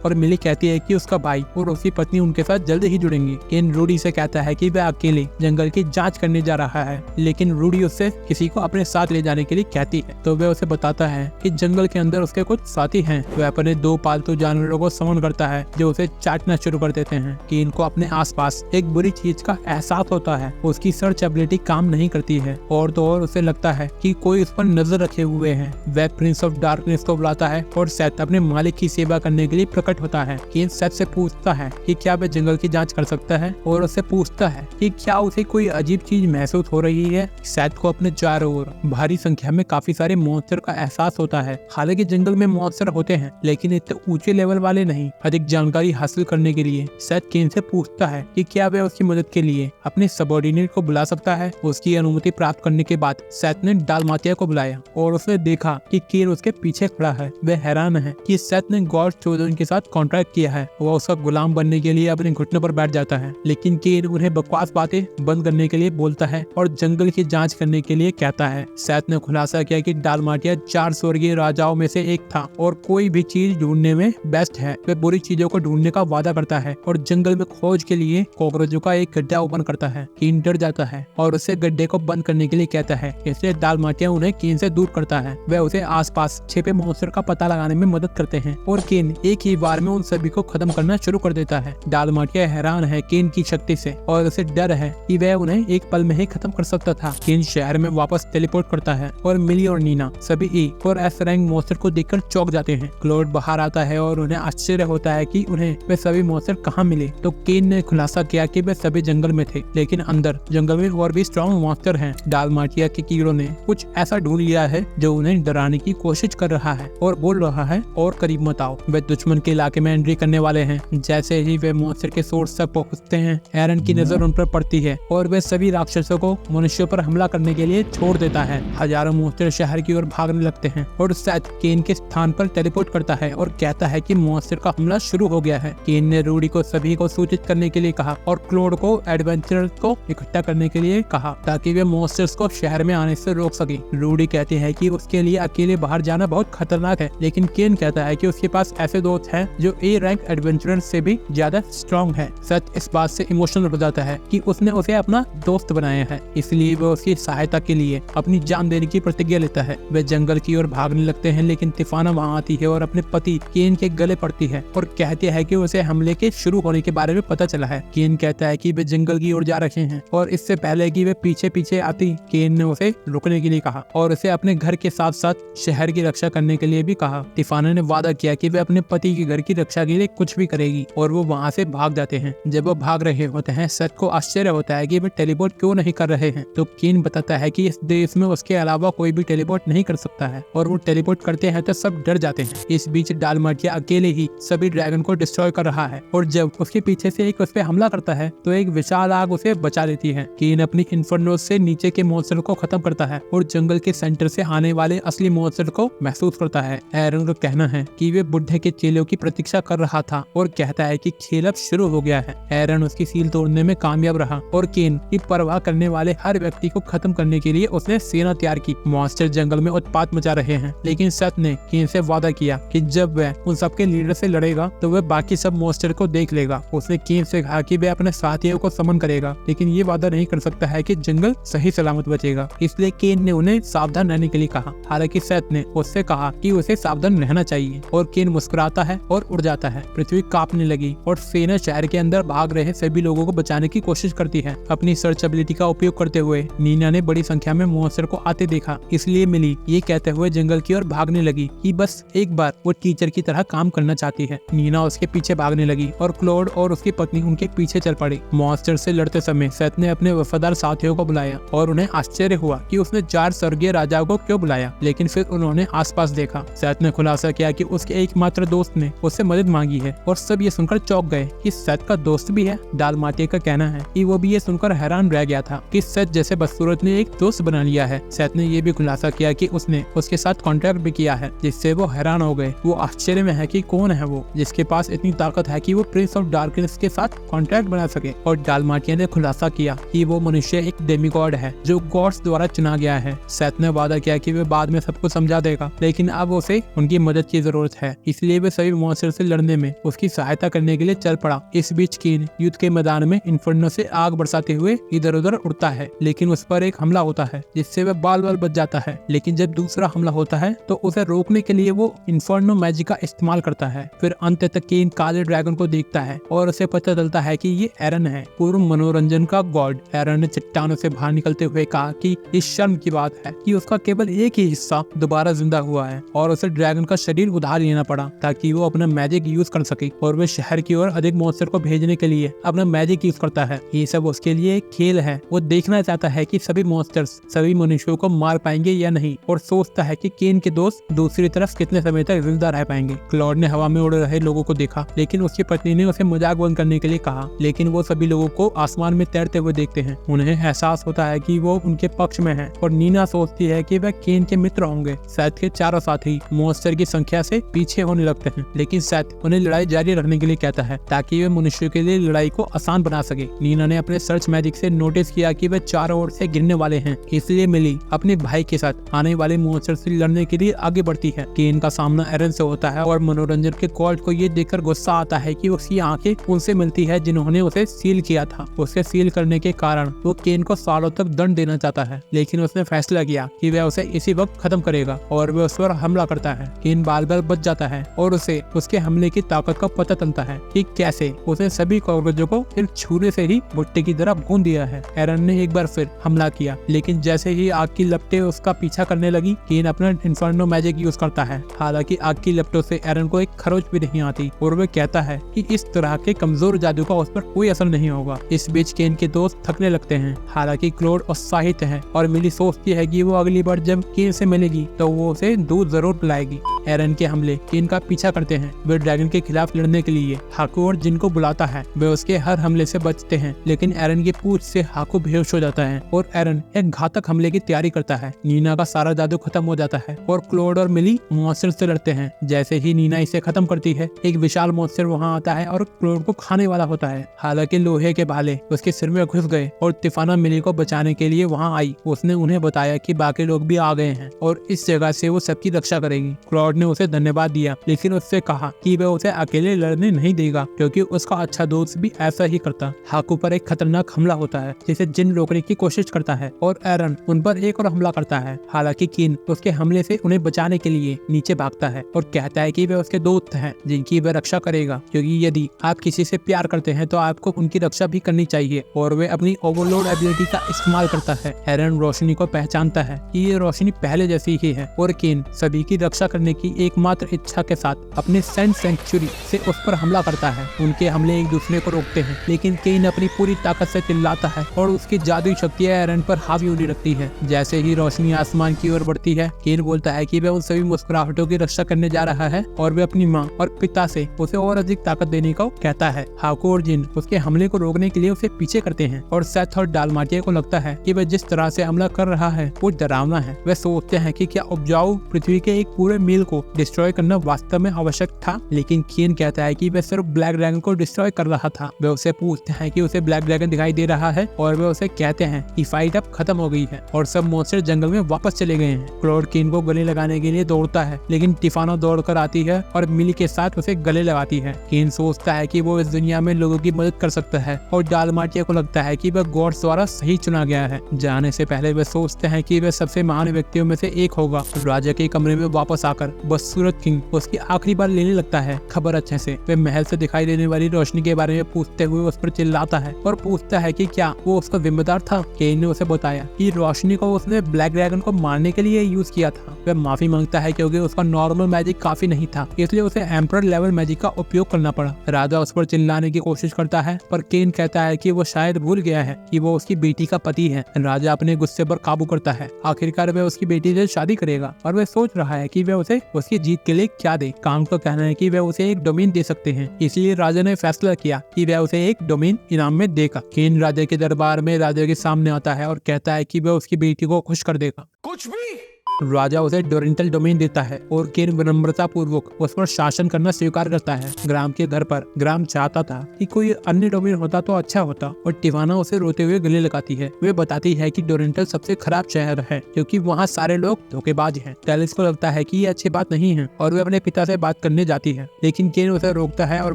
और मिली कहती है कि उसका भाई और उसकी पत्नी उनके साथ जल्द ही जुड़ेंगे। केन रूडी से कहता है कि वह अकेले जंगल की जांच करने जा रहा है, लेकिन रूडी उससे किसी को अपने साथ ले जाने के लिए कहती है। तो वह उसे बताता है कि जंगल के अंदर उसके कुछ साथी हैं। वह अपने 2 पालतू जानवरों को समन करता है जो उसे चाटना शुरू कर देते हैं। केन को को अपने आसपास एक बुरी चीज का एहसास होता है। उसकी सर्च एबिलिटी काम नहीं करती है और तो और उसे लगता है कि कोई उस पर नजर रखे हुए है। वह प्रिंस ऑफ डार्कनेस को बुलाता है और सेथ अपने मालिक की सेवा करने के लिए प्रकट होता है। केन सेथ से पूछता है कि क्या वह जंगल की जांच कर सकता है और उससे पूछता है कि क्या उसे कोई अजीब चीज महसूस हो रही है। सेथ को अपने चारों ओर भारी संख्या में काफी सारे मॉन्स्टर का एहसास होता है। हालांकि जंगल में मॉन्स्टर होते हैं लेकिन इतने ऊंचे लेवल वाले नहीं। अधिक जानकारी हासिल करने के लिए सेथ केन से पूछता है कि क्या वह उसकी मदद के लिए अपने सबऑर्डिनेट को बुला सकता है। उसकी अनुमति प्राप्त करने के बाद सेथ ने डालमातिया को बुलाया और उसने देखा कि केन उसके पीछे खड़ा है। वह हैरान है कि सेथ ने गॉड चोदन के साथ कॉन्ट्रैक्ट किया है। वह उसका गुलाम बनने के लिए अपने घुटनों पर बैठ जाता है, लेकिन केन उन्हें बकवास बातें बंद करने के लिए बोलता है और जंगल की जांच करने के लिए कहता है। सेथ ने खुलासा किया कि डालमाटिया 4 स्वर्गीय राजाओं में से एक था और कोई भी चीज ढूंढने में बेस्ट है। वह बुरी चीजों को ढूंढने का वादा करता है और जंगल में खोज के लिए कॉकरोचों का एक गड्ढा ओपन करता है। केन डर जाता है और उसे गड्ढे को बंद करने के लिए कहता है, इसलिए डालमाटिया उन्हें केन से दूर करता है। वह उसे आसपास छिपे मॉन्स्टर का पता लगाने में मदद करते हैं और केन एक ही बार में उन सभी को खत्म करना शुरू कर देता है। डालमाटिया हैरान है केन की शक्ति से और उसे डर है कि वह उन्हें एक पल में ही खत्म कर सकता था। केन शहर में वापस टेलीपोर्ट करता है और मिली और नीना सभी E और S रैंक मॉन्स्टर को देखकर चौंक जाते हैं। क्लोड बाहर आता है और उन्हें आश्चर्य होता है कि उन्हें वे सभी मॉन्स्टर कहाँ मिले। तो केन ने खुलासा किया कि वे सभी जंगल में थे, लेकिन अंदर जंगल में और भी स्ट्रॉन्ग मॉन्स्टर हैं। डालमाटिया के कीड़ों ने कुछ ऐसा ढूंढ लिया है जो उन्हें डराने की कोशिश कर रहा है और बोल रहा है और करीब मत आओ। वे दुश्मन के इलाके में एंट्री करने वाले हैं। जैसे ही वे मॉन्स्टर के सोर्स तक पहुंचते हैं, एरन की नजर उन पर पड़ती है और वे सभी राक्षसों को मनुष्यों पर हमला करने के लिए छोड़ देता है। हजारों मॉन्स्टर शहर की ओर भागने लगते हैं और सेथ केन के स्थान पर टेलीपोर्ट करता है और कहता है कि मॉन्स्टर का हमला शुरू हो गया है। केन ने रूडी को सभी को सूचित करने के लिए कहा और क्लोड को एडवेंचरर्स को इकट्ठा करने के लिए कहा ताकि वे मॉन्स्टर्स को शहर में आने से रोक सके। रूडी कहती है कि उसके लिए अकेले बाहर जाना बहुत खतरनाक है, लेकिन केन कहता है कि उसके पास ऐसे दोस्त हैं जो A रैंक एडवेंचरर्स से भी ज्यादा स्ट्रॉन्ग है। सेथ इस बात से इमोशनल हो जाता है कि उसने उसे अपना दोस्त बनाया है, इसलिए वो उसकी सहायता के लिए अपनी जान देने की प्रतिज्ञा लेता है। वे जंगल की ओर भागने लगते हैं, लेकिन तिफाना वहाँ आती है और अपने पति केन के गले पड़ती है और कहती है कि उसे हमले के शुरू होने के बारे में पता चला है। केन कहता है कि वे जंगल की ओर जा रहे हैं और इससे पहले कि वे पीछे पीछे आती, केन ने उसे रुकने के लिए कहा और उसे अपने घर के साथ साथ शहर की रक्षा करने के लिए भी कहा। तिफाना ने वादा किया कि वे अपने पति के घर की रक्षा के लिए कुछ भी करेगी और वो वहाँ से भाग जाते हैं। जब वो भाग रहे होते हैं, सेथ को आश्चर्य होता है कि वे टेलीपोर्ट क्यों नहीं कर रहे हैं। तो केन बताता है कि इस देश में उसके अलावा कोई भी टेलीपोर्ट नहीं कर सकता है और वो टेलीपोर्ट करते हैं तो सब डर जाते हैं। इस बीच डालमाटिया अकेले ही सभी ड्रैगन को डिस्ट्रॉय कर रहा है और जब उसके पीछे से एक उस पे हमला करता है तो एक विशाल आग उसे बचा लेती है। केन अपनी इन्फर्नो से नीचे के मॉन्स्टर को खत्म करता है और जंगल के सेंटर से आने वाले असली मॉन्स्टर को महसूस करता है। एरन का कहना है कि वे बुढ़े के चेलों की प्रतीक्षा कर रहा था और कहता है कि खेल अब शुरू हो गया है। एरन उसकी सील तोड़ने में कामयाब रहा और केन की परवाह करने वाले हर व्यक्ति को खत्म करने के लिए उसने सेना तैयार की। मॉन्स्टर जंगल में उत्पात मचा रहे हैं, लेकिन सेथ ने केन से वादा किया कि जब वह उन सबके लीडर से लड़ेगा तो वह बाकी सब मॉन्स्टर को देख लेगा। उसने केन से कहा कि वह अपने साथियों को समन करेगा, लेकिन ये वादा नहीं कर सकता है कि जंगल सही सलामत बचेगा, इसलिए केन ने उन्हें सावधान रहने के लिए कहा। हालांकि सेथ ने उससे कहा कि उसे सावधान रहना चाहिए और केन मुस्कुराता है और उड़ जाता है। पृथ्वी कांपने लगी और सेना शहर के अंदर भाग रहे सभी लोगों को बचाने की कोशिश करती है। अपनी सर्च एबिलिटी का उपयोग करते हुए नीना ने बड़ी संख्या में मॉन्स्टर को आते देखा, इसलिए मिली ये कहते हुए जंगल की ओर भागने लगी कि बस एक बार वो टीचर की तरह काम करना चाहती है। नीना उसके पीछे भागने लगी और क्लोड और उसकी पत्नी उनके पीछे चल पड़ी। मॉन्स्टर से लड़ते समय सेथ ने अपने वफादार साथियों को बुलाया और उन्हें आश्चर्य हुआ कि उसने 4 स्वर्गीय राजाओं को क्यों बुलाया, लेकिन फिर उन्होंने आसपास देखा। सेथ ने खुलासा किया कि उसके एकमात्र दोस्त ने उससे मदद मांगी है और सब ये सुनकर चौंक गए कि सेथ का दोस्त भी है। डालमाटिया का कहना है कि वो भी ये सुनकर हैरान रह गया था कि सेथ जैसे बदसूरत ने एक दोस्त बना लिया है। सेथ ने ये भी खुलासा किया कि उसने उसके साथ कॉन्ट्रैक्ट भी किया है, जिससे वो हैरान हो गए। वो आश्चर्य में है कि कौन है वो जिसके पास इतनी ताकत है कि वो प्रिंस ऑफ डार्कनेस के साथ कॉन्ट्रैक्ट बना सके। और डालमाटिया ने खुलासा किया कि वो मनुष्य एक डेमीगॉड है जो गॉड्स द्वारा चुना गया है। सेथ ने वादा किया कि वे बाद में सबको समझा देगा, लेकिन अब उसे उनकी मदद की जरूरत है, इसलिए वे सभी मॉन्स्टर से लड़ने में उसकी सहायता करने के लिए चल पड़ा। इस बीच केन युद्ध के मैदान में इन्फर्नो से आग बरसाते हुए इधर उधर उड़ता है, लेकिन उस पर एक हमला होता है जिससे वह बाल बाल बच जाता है। लेकिन जब दूसरा हमला होता है तो उसे रोकने के लिए वो इन्फर्नो मैजिक का इस्तेमाल करता है। फिर अंत तक केन काले ड्रैगन को देखता है और उसे पता चलता है कि ये एरन है, पूर्व मनोरंजन का गॉड। एरन ने चट्टानों से बाहर निकलते हुए कहा कि इस शर्म की बात है कि उसका केवल एक ही हिस्सा दोबारा जिंदा हुआ है और उसे ड्रैगन का शरीर उधार लेना पड़ा ताकि वो अपना मैजिक यूज कर सके और वे शहर की ओर अधिक मॉन्स्टर को भेजने के लिए अपना मैजिक यूज करता है। ये सब उसके लिए एक खेल है। वो देखना चाहता है कि सभी मॉन्स्टर्स सभी मनुष्यों को मार पाएंगे या नहीं और सोचता है कि केन के दोस्त दूसरी तरफ कितने समय तक जिंदा रह पाएंगे। क्लॉड ने हवा में उड़ रहे लोगों को देखा, लेकिन उसकी पत्नी ने उसे मजाक बंद करने के लिए कहा, लेकिन वो सभी लोगों को आसमान में तैरते हुए देखते हैं। उन्हें एहसास होता है कि वो उनके पक्ष में है और नीना सोचती है कि वह केन के मित्र होंगे। सेथ के चारों साथी मॉन्स्टर की संख्या से पीछे होने लगते हैं, लेकिन सेथ उन्हें लड़ाई जारी रखने के लिए कहता है ताकि वे मनुष्यों के लिए लड़ाई को आसान बना सके। नीना ने अपने सर्च मैजिक से नोटिस किया कि वे चारों ओर से गिरने वाले हैं, इसलिए मिली अपने भाई के साथ आने वाले मॉन्स्टर से लड़ने के लिए आगे बढ़ती है। केन का सामना एरन से होता है और मनोरंजन के गॉड को ये देखकर गुस्सा आता है कि उसकी आंखें उनसे मिलती है जिन्होंने उसे सील किया था। उसे सील करने के कारण वो केन को सालों तक दंड देना चाहता है, लेकिन उसने फैसला किया कि वह उसे इसी वक्त खत्म करेगा और वह उस पर हमला करता है। केन बार-बार बच जाता है और उसे उसके हमले की ताकत का पता चलता है कि कैसे उसे सभी कॉकरोचों को सिर्फ छूने से ही भुट्टे की तरह भून दिया है। एरन ने एक बार फिर हमला किया, लेकिन जैसे ही आग की लपटें उसका पीछा करने लगी, केन अपना इन्फर्नो मैजिक यूज करता है। हालांकि आग की लपटों से एरन को एक खरोच भी नहीं आती और वह कहता है कि इस तरह के कमजोर जादू का उस पर कोई असर नहीं होगा। इस बीच केन के दोस्त थकने लगते हैं। हालांकि क्लॉड उत्साहित है और मिली सोचती है कि वो अगली बार जब केन से मिलेगी तो वो उसे दूध जरूर पिलाएगी। एरन के हमले केन का पीछा करते हैं। वे ड्रैगन के खिलाफ लड़ने के लिए हाकू और जिन को बुलाता है। वे उसके हर हमले से बचते हैं, लेकिन एरन की पूंछ से हाकू बेहोश हो जाता है और एरन एक घातक हमले की तैयारी करता है। नीना का सारा जादू खत्म हो जाता है और क्लॉड और मिली मॉन्स्टर से लड़ते हैं। जैसे ही नीना इसे खत्म करती है, एक विशाल मॉन्स्टर वहाँ आता है और क्लॉड को खाने वाला होता है। हालांकि लोहे के भाले उसके सिर में घुस गए और तिफाना मिली को बचाने के लिए वहाँ आई। उसने उन्हें बताया कि बाकी लोग भी आ गए हैं और इस जगह से वो सबकी रक्षा करेगी। क्लॉड ने उसे धन्यवाद दिया, लेकिन उससे कहा कि वह उसे अकेले लड़ने नहीं देगा क्योंकि उसका अच्छा दोस्त भी ऐसा ही करता। हाकू पर एक खतरनाक हमला होता है जिसे जिन रोकने की कोशिश करता है और एरन उन पर एक और हमला करता है। हालांकि केन उसके हमले से उन्हें बचाने के लिए नीचे भागता है और कहता है कि वे उसके दोस्त हैं जिनकी वह रक्षा करेगा, क्योंकि यदि आप किसी से प्यार करते हैं तो आपको उनकी रक्षा भी करनी चाहिए। और वे अपनी ओवरलोड एबिलिटी का इस्तेमाल करता है। एरन रोशनी को पहचानता है कि ये रोशनी पहले जैसी ही है और केन सभी की रक्षा करने की एकमात्र इच्छा के साथ अपने सेंट सेंचुरी से उस पर हमला करता है। उनके हमले एक दूसरे को रोकते हैं, लेकिन केन अपनी पूरी ताकत से चिल्लाता है और उसकी जादुई शक्तियां एरन पर हावी होने लगती है। जैसे ही रोशनी आसमान की ओर बढ़ती है, केन बोलता है कि वह उन सभी मुस्कुराहटों की रक्षा करने जा रहा है और वह अपनी माँ और पिता से उसे और अधिक ताकत देने को कहता है। हाकू और जिन उसके हमले को रोकने के लिए उसे पीछे करते हैं और सेथ और डालमाटिया को लगता है कि वह जिस तरह से हमला कर रहा है वो डरावना है। वे सोचते हैं कि क्या उपजाऊ पृथ्वी के एक पूरे मील को डिस्ट्रॉय करना वास्तव में आवश्यक था, लेकिन केन कहता है कि वह सिर्फ ब्लैक ड्रैगन को डिस्ट्रॉय कर रहा था। वे उसे पूछते हैं कि उसे ब्लैक ड्रैगन दिखाई दे रहा है और वे उसे कहते हैं कि फाइट अब खत्म हो गई है और सब मॉन्स्टर जंगल में वापस चले गए हैं। क्लॉड केन को गले लगाने के लिए दौड़ता है, लेकिन टिफाना दौड़कर आती है और मिली के साथ उसे गले लगाती है। केन सोचता है कि वो इस दुनिया में लोगों की मदद कर सकता है और डालमाटिया को लगता है कि वह गॉड्स द्वारा सही चुना गया है। जाने से पहले वे सोचते हैं कि वह सबसे महान व्यक्तियों में से एक होगा। राजा के कमरे में वापस आकर बदसूरत किंग उसकी आखिरी बार लेने लगता है खबर अच्छे से। वे महल से दिखाई देने वाली रोशनी के बारे में पूछते हुए उस पर चिल्लाता है और पूछता है कि क्या वो उसका जिम्मेदार था। केन ने उसे बताया कि रोशनी को उसने ब्लैक ड्रैगन को मारने के लिए यूज किया था। वह माफी मांगता है क्योंकि उसका नॉर्मल मैजिक काफी नहीं था, इसलिए उसे एम्परर लेवल मैजिक का उपयोग करना पड़ा। राजा उस पर चिल्लाने की कोशिश करता है, पर केन कहता है कि वो शायद भूल गया है कि वो उसकी बेटी का पति है। राजा अपने गुस्से पर काबू करता है। आखिरकार वह उसकी बेटी से शादी करेगा और वह सोच रहा है कि वह उसे उसकी जीत के लिए क्या दे। कांग का कहना है कि वह उसे एक डोमेन दे सकते हैं, इसलिए राजा ने फैसला किया कि वह उसे एक डोमेन इनाम में देगा। केन राजा के दरबार में राजा के सामने आता है और कहता है कि वह उसकी बेटी को खुश कर देगा। कुछ भी। राजा उसे डोरेंटल डोमेन देता है और केन विनम्रता पूर्वक उस पर शासन करना स्वीकार करता है। ग्राम के घर पर ग्राम चाहता था कि कोई अन्य डोमेन होता तो अच्छा होता और टिवाना उसे रोते हुए गले लगाती है। वे बताती है कि डोरेंटल सबसे खराब शहर है क्योंकि वहाँ सारे लोग धोखेबाज हैं। टेलिस को लगता है कि ये अच्छी बात नहीं है और वे अपने पिता से बात करने जाती है, लेकिन केन उसे रोकता है और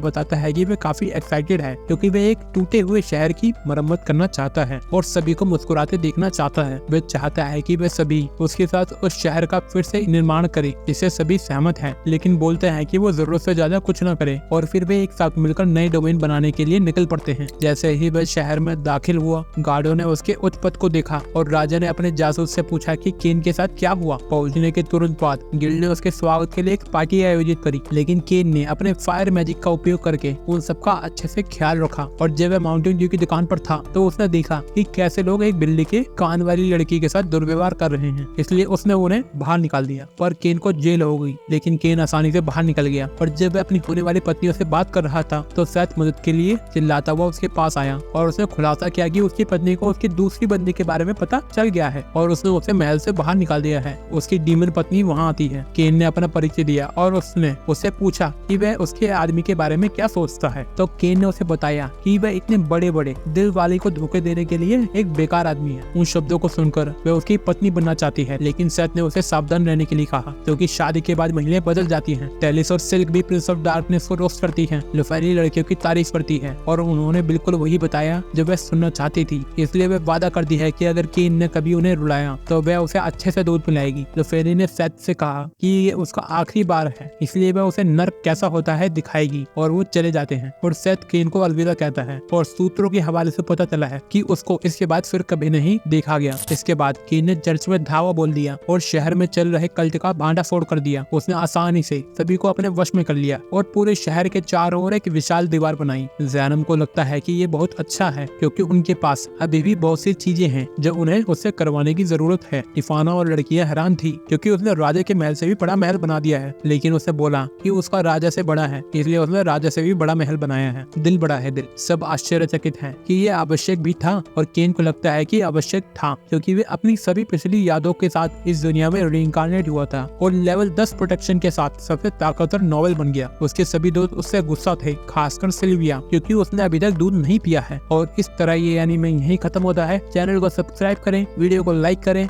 बताता है कि वे काफी एक्साइटेड है क्योंकि वे एक टूटे हुए शहर की मरम्मत करना चाहता है और सभी को मुस्कुराते देखना चाहता है। वे चाहता है कि वे सभी उसके साथ उस उस शहर का फिर से निर्माण करे, जिससे सभी सहमत हैं, लेकिन बोलते हैं कि वो जरूरत से ज्यादा कुछ न करे और फिर वे एक साथ मिलकर नए डोमेन बनाने के लिए निकल पड़ते हैं। जैसे ही वह शहर में दाखिल हुआ, गार्डों ने उसके उच्च पद को देखा और राजा ने अपने जासूस से पूछा कि केन के साथ क्या हुआ। पहुंचने के तुरंत बाद गिल्ड ने उसके स्वागत के लिए एक पार्टी आयोजित करी, लेकिन केन ने अपने फायर मैजिक का उपयोग करके उन सबका अच्छे से ख्याल रखा। और जब वह माउंटेन ड्यू की दुकान पर था तो उसने देखा कि कैसे लोग एक बिल्ली के कान वाली लड़की के साथ दुर्व्यवहार कर रहे हैं, इसलिए उसने उन्हें बाहर निकाल दिया। पर केन को जेल हो गई, लेकिन केन आसानी से बाहर निकल गया। और जब वह अपनी होने वाली पत्नी से बात कर रहा था तो सेथ मदद के लिए चिल्लाता हुआ उसके पास आया और उसने खुलासा किया कि उसकी पत्नी को उसकी दूसरी बंदी के बारे में पता चल गया है और उसने उसे महल से बाहर निकाल दिया है। उसकी डीमन पत्नी वहाँ आती है। केन ने अपना परिचय दिया और उसने उससे पूछा कि वह उसके आदमी के बारे में क्या सोचता है। तो केन ने उसे बताया कि वह इतने बड़े बड़े दिल वाले को धोखे देने के लिए एक बेकार आदमी है। उन शब्दों को सुनकर वह उसकी पत्नी बनना चाहती है, लेकिन सेथ ने उसे सावधान रहने के लिए कहा, क्योंकि शादी के बाद महिलाएं बदल जाती हैं। टेलिस और सिल्क भी प्रिंस ऑफ डार्कनेस को रोस्ट करती हैं, लुफेरी लड़कियों की तारीफ करती है और उन्होंने बिल्कुल वही बताया जो वह सुनना चाहती थी। इसलिए वह वादा करती है कि अगर केन ने कभी उन्हें रुलाया तो वह उसे अच्छे से दूध पिलाएगी। लुफेरी ने सेथ से कहा कि ये उसका आखिरी बार है, इसलिए वह उसे नर्क कैसा होता है दिखाएगी और वो चले जाते हैं और सेथ केन को अलविदा कहता है। और सूत्रों के हवाले से पता चला है कि उसको इसके बाद फिर कभी नहीं देखा गया। इसके बाद केन ने चर्च में धावा बोल दिया और शहर में चल रहे कल्ट का भांडाफोड़ कर दिया। उसने आसानी से सभी को अपने वश में कर लिया और पूरे शहर के चारों ओर एक विशाल दीवार बनाई। ज़ैनम को लगता है कि ये बहुत अच्छा है, क्योंकि उनके पास अभी भी बहुत सी चीजें हैं जो उन्हें उससे करवाने की जरूरत है। टिफाना और लड़कियां हैरान थी, क्योंकि उसने राजा के महल से भी बड़ा महल बना दिया है, लेकिन उसने बोला कि उसका राजा से बड़ा है, इसलिए उसने राजा से भी बड़ा महल बनाया है। दिल बड़ा है दिल। सब आश्चर्यचकित हैं कि ये आवश्यक भी था, और केन को लगता है कि आवश्यक था, क्योंकि वे अपनी सभी पिछली यादों के साथ इस दुनिया में रीइंकार्नेट हुआ था और लेवल 10 प्रोटेक्शन के साथ सबसे ताकतवर नॉवल बन गया। उसके सभी दोस्त उससे गुस्सा थे, खासकर सिल्विया, क्योंकि उसने अभी तक दूध नहीं पिया है। और इस तरह ये एनीमे यहीं खत्म होता है। चैनल को सब्सक्राइब करें, वीडियो को लाइक करें